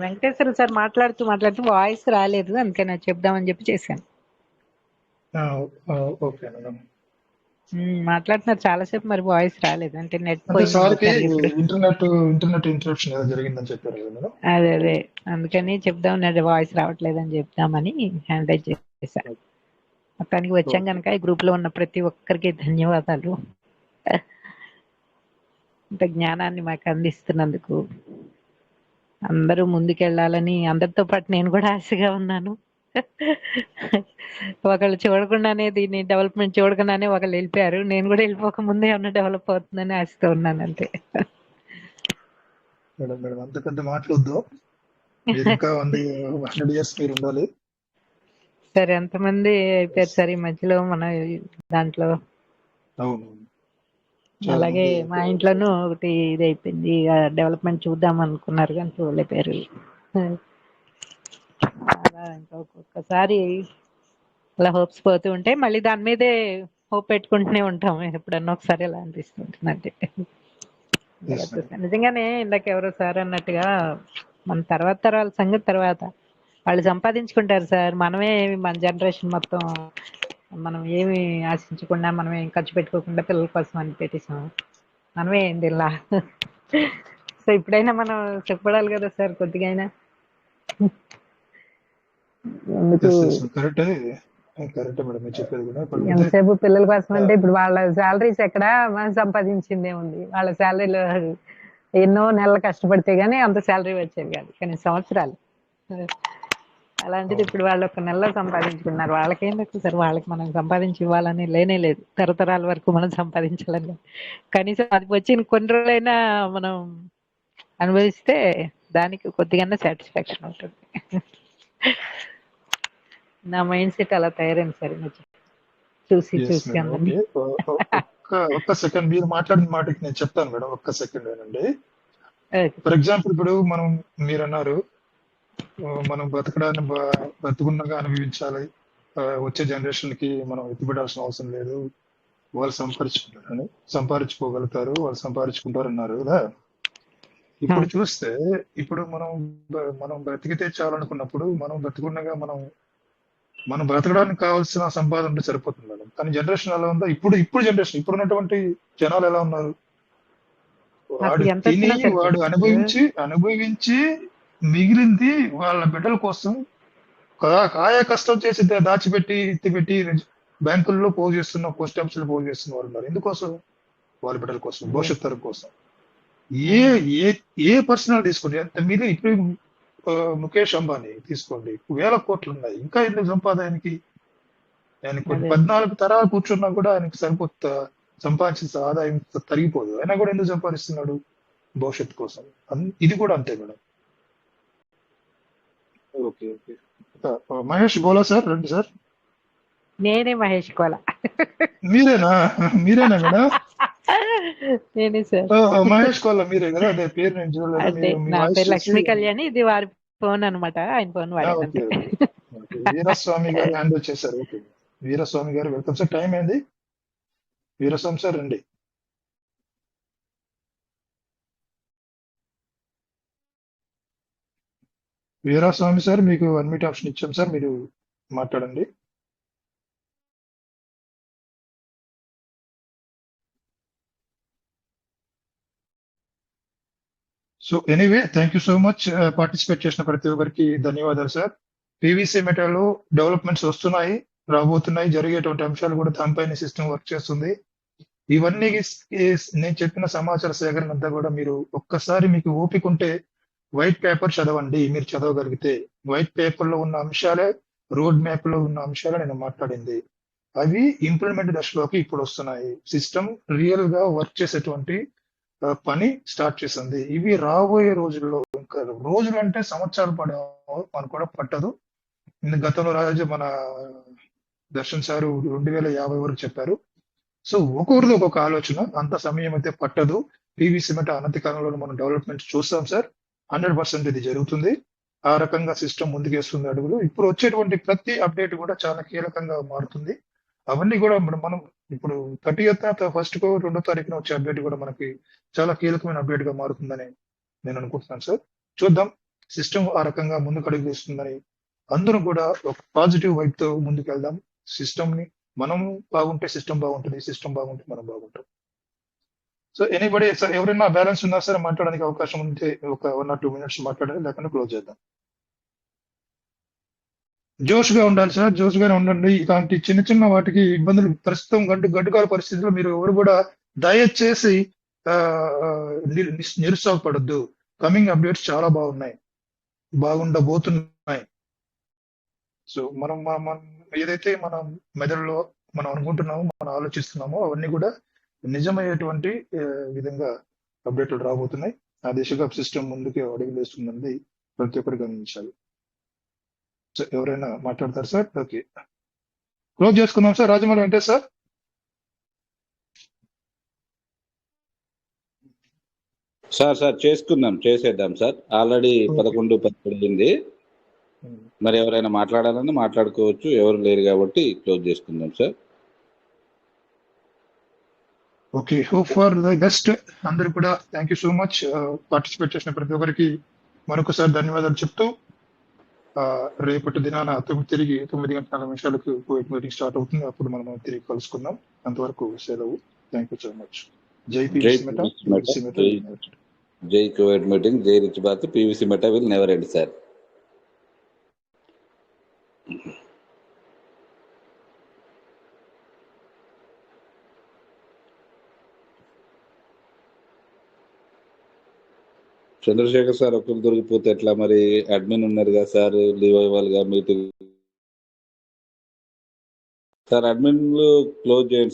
వెంకటేశ్వర సార్ మాట్లాడుతూ వాయిస్ రాలేదు, అందుకే నాకు చెప్దామని చెప్పి చేశాను. Okay madam. మాట్లాడుతున్నారు చాలాసేపు, మరి వాయిస్ రాలేదు అంటే నెట్ ఇంటర్నెట్ ఇంటరప్షన్ ఏదో జరిగిందని చెప్పారు కదా మేడం. అదే అందుకని చెప్దాం, వాయిస్ రావట్లేదని చెప్దామని హ్యాండ్ రైజ్ చేశాను. మొత్తానికి వచ్చాం కనుక ఈ గ్రూప్ లో ఉన్న ప్రతి ఒక్కరికి ధన్యవాదాలు. ఇంత జ్ఞానాన్ని మాకు అందిస్తున్నందుకు అందరూ ముందుకెళ్ళాలని అందరితో పాటు నేను కూడా ఆశగా ఉన్నాను. ఒకళ్ళు చూడకుండానే దీన్ని డెవలప్మెంట్ చూడకుండానే ఒకళ్ళు వెళ్ళిపోయారు, నేను కూడా వెళ్ళిపోక ముందే ఏమన్నా డెవలప్ అవుతుందని ఆశతో ఉన్నాను అంతే. మేడం అంతకంటే మాట్లాడొద్దు, ఇంకా 100 years మీరు ఉండాలి. సరే ఎంతమంది అయిపోయారు సార్ ఈ మధ్యలో మన దాంట్లో. అలాగే మా ఇంట్లోనూ ఒకటి ఇది అయిపోయింది, డెవలప్మెంట్ చూద్దాం అనుకున్నారు కానీ చూడలేపారు. అలా ఇంకా ఒక్కొక్కసారి అలా హోప్స్ పోతూ ఉంటాయి, మళ్ళీ దాని మీదే హోప్ పెట్టుకుంటూనే ఉంటాం. ఎప్పుడన్నా ఒకసారి ఎలా అనిపిస్తుంటుందంటే నిజంగానే ఇందాక ఎవరో సార్ అన్నట్టుగా మన తరాల సంగతి తర్వాత వాళ్ళు సంపాదించుకుంటారు సార్. మనమే మన జనరేషన్ మొత్తం మనం ఏమి ఆశించకుండా మనమే ఖర్చు పెట్టుకోకుండా పిల్లల కోసం అని పెట్టేసాం, మనమే ఏంది ఇలా. సో ఇప్పుడైనా మనం చెప్పడాలి కదా సార్ కొద్దిగా అయినా. ఎంతసేపు పిల్లల కోసం అంటే ఇప్పుడు వాళ్ళ శాలరీస్ ఎక్కడ, మనం సంపాదించిందే ఉంది. వాళ్ళ శాలరీలో ఎన్నో నెలలు కష్టపడితే గానీ అంత శాలరీ వచ్చేది కాదు, కానీ సంవత్సరాలు. అలాంటిది ఇప్పుడు వాళ్ళు 1 నెలలో సంపాదించుకున్నారు. వాళ్ళకేం ఎక్కువ సార్, వాళ్ళకి మనం సంపాదించి ఇవ్వాలని లేనే లేదు, తరతరాల వరకు మనం సంపాదించాలని. కనీసం అది వచ్చిన కొన్ని రోజులైనా మనం అనుభవిస్తే దానికి కొద్దిగా సాటిస్ఫాక్షన్ ఉంటుంది. నా మైండ్ సెట్ అలా తయారైంది సార్ చూసి ఒక్క సెకండ్ మీరు మాట్లాడిన మాటకి నేను చెప్తాను మేడం. ఒక్క సెకండ్ ఏనండి. ఫర్ ఎగ్జాంపుల్ ఇప్పుడు మీరు అన్నారు మనం బ్రతకడాన్ని బ్రతుకున్నగా అనుభవించాలి. వచ్చే జనరేషన్ కి మనం ఎత్తిపెట్టాల్సిన అవసరం లేదు. వాళ్ళు సంపాదించుకోగలుగుతారు, వాళ్ళు సంపాదించుకుంటారు అన్నారు కదా. ఇప్పుడు చూస్తే ఇప్పుడు మనం బ్రతికితే చాలనుకున్నప్పుడు మనం బ్రతికున్నగా మనం బ్రతకడానికి కావాల్సిన సంపాదన ఉంటే సరిపోతుంది మేడం. కానీ జనరేషన్ ఎలా ఉందో ఇప్పుడు జనరేషన్ ఇప్పుడు ఉన్నటువంటి జనాలు ఎలా ఉన్నారు? వాడు అసలు ఎంత తిని వచ్చినా వాడు సరిపోతుంది. అనుభవించి మిగిలింది వాళ్ళ బిడ్డల కోసం కాయ కష్టం చేసి దాచిపెట్టి ఎత్తిపెట్టి బ్యాంకుల్లో పోగు చేస్తున్న, పోస్ట్ ఆఫీసులో పోగు చేస్తున్న వాళ్ళు ఉన్నారు. ఎందుకోసం? వాళ్ళ బిడ్డల కోసం, భవిష్యత్ తరం కోసం. ఏ ఏ ఏ పర్సనల్ తీసుకోండి, ఎంత మీద ఇప్పుడు ముఖేష్ అంబానీ తీసుకోండి, వేల కోట్లు ఉన్నాయి. ఇంకా ఎందుకు సంపాదనకి? ఆయన కొన్ని అదే 14 తరాలు కూర్చున్నా కూడా ఆయనకి సరిపోతా సంపాదించిన ఆదాయం తరిగిపోదు. అయినా కూడా ఎందుకు సంపాదిస్తున్నాడు? భవిష్యత్ కోసం. ఇది కూడా అంతే madam. Okay okay. Mahesh Bola sir, రండి సార్. నేనే మహేష్ కోల. మీరేనా మేడం? నేనే సార్. మహేష్ కోల మీరే కదా? అదే పేరు నేను చూడలేదు. అంటే మీ నా వాయిస్ పేరు చూసి లక్ష్మీ కళ్యాణి, ఇది వారి ఫోన్ అనమాట, ఆయన ఫోన్ వాడాను ఓకే అంతే. ఓకే. వీరస్వామి గారు హ్యాండ్ వచ్చేసారు. ఓకే వీరస్వామి గారు వెల్కమ్ సార్. టైం ఏంది? వీరస్వామి సార్ రండి. వీరస్వామి సార్ మీకు అన్మ్యూట్ ఆప్షన్ ఇచ్చాం సార్, మీరు మాట్లాడండి. So anyway thank you so much. Participate చేసిన ప్రతి ఒక్కరికి ధన్యవాదాలు సార్. పీవీసీ మెటాలో డెవలప్మెంట్స్ వస్తున్నాయి, రాబోతున్నాయి. జరిగేటువంటి అంశాలు కూడా దానిపైన సిస్టమ్ వర్క్ చేస్తుంది. ఇవన్నీ నేను చెప్పిన సమాచార సేకరణ అంతా కూడా మీరు ఒక్కసారి మీకు ఓపిక ఉంటే వైట్ పేపర్ చదవండి. మీరు చదవగలిగితే వైట్ పేపర్ లో ఉన్న అంశాలే రోడ్ మ్యాప్ లో ఉన్న అంశాలే నేను మాట్లాడింది. అవి ఇంప్లిమెంట్ దశలోకి ఇప్పుడు వస్తున్నాయి. సిస్టమ్ రియల్ గా వర్క్ చేసేటువంటి పని స్టార్ట్ చేసింది. ఇవి రాబోయే రోజుల్లో, ఇంకా రోజులు అంటే సంవత్సరాలు మనకు కూడా పట్టదు. గతంలో మన దర్శన్ సారు 2050 వరకు చెప్పారు. సో ఒక్కొక్కరిది ఒక్కొక్క ఆలోచన, అంత సమయం అయితే పట్టదు. పీవీసీ మెట అనతి కాలంలో మనం డెవలప్మెంట్ చూస్తాం సార్. 100% ఇది జరుగుతుంది. ఆ రకంగా సిస్టమ్ ముందుకేస్తుంది అడుగులు. ఇప్పుడు వచ్చేటువంటి ప్రతి అప్డేట్ కూడా చాలా కీలకంగా మారుతుంది. అవన్నీ కూడా మనం ఇప్పుడు 30th ఫస్ట్ 2వ తారీఖున వచ్చే అప్డేట్ కూడా మనకి చాలా కీలకమైన అప్డేట్ గా మారుతుందని నేను అనుకుంటున్నాను సార్. చూద్దాం, సిస్టమ్ ఆ రకంగా ముందుకు అడుగు వేస్తుందని అందరూ కూడా ఒక పాజిటివ్ వైపు తో ముందుకు వెళ్దాం. సిస్టమ్ ని మనం బాగుంటే సిస్టమ్ బాగుంటుంది, సిస్టమ్ బాగుంటే మనం బాగుంటాం. సో ఎనీబడి సార్, ఎవరైనా బ్యాలెన్స్ ఉన్నా సరే మాట్లాడడానికి అవకాశం ఉంటే ఒక 1 or 2 minutes మాట్లాడాలి, లేకుండా క్లోజ్ చేద్దాం. జోష్ గా ఉండాలి సార్, జోష్ గానే ఉండండి. ఇలాంటి చిన్న చిన్న వాటికి ఇబ్బందులు ప్రస్తుతం గడ్డుకాల పరిస్థితుల్లో మీరు ఎవరు కూడా దయచేసి నిరుత్సాహపడద్దు. కమింగ్ అప్డేట్స్ చాలా బాగున్నాయి, బాగుండబోతున్నాయి. సో మనం ఏదైతే మనం మెదడులో మనం అనుకుంటున్నామో, మనం ఆలోచిస్తున్నామో అవన్నీ కూడా నిజమయ్యేటువంటి విధంగా అప్డేట్లు రాబోతున్నాయి. ఆ దిశగా సిస్టమ్ ముందుకు అడుగు వేస్తుందని ప్రతి ఒక్కరు గమనించాలి. సో ఎవరైనా మాట్లాడతారు సార్? ఓకే, క్లోజ్ చేసుకుందాం సార్. రాజమౌళి అంటే సార్ చేసేద్దాం సార్. ఆల్రెడీ 11:10 అయింది. మరి ఎవరైనా మాట్లాడాలని మాట్లాడుకోవచ్చు, ఎవరు లేరు కాబట్టి క్లోజ్ చేసుకుందాం sir. Okay, hope for the best. అందరు కూడా thank you so much. Participate చేసిన ప్రతి ఒక్కరికి మరొకసారి ధన్యవాదాలు చెప్తూ, రేపటి దినాన తిరిగి 9:40 కోవిడ్ మీటింగ్ స్టార్ట్ అవుతుంది. అప్పుడు మనం తిరిగి కలుసుకుందాం. అంతవరకు సెలవు. Thank you so much. జై పీవీసీ మెట, జై కోవిడ్ మీటింగ్, జై రిచ్ బాత్. PVC meta will never end sir. Chandrashekar sir ఒక్కరు దొరికిపోతే ఎట్లా? మరి అడ్మిన్ ఉన్నారు కదా సార్, లీవ్ అవ్వాలిగా మీటింగ్. సార్ అడ్మిన్ క్లోజ్ చేయండి.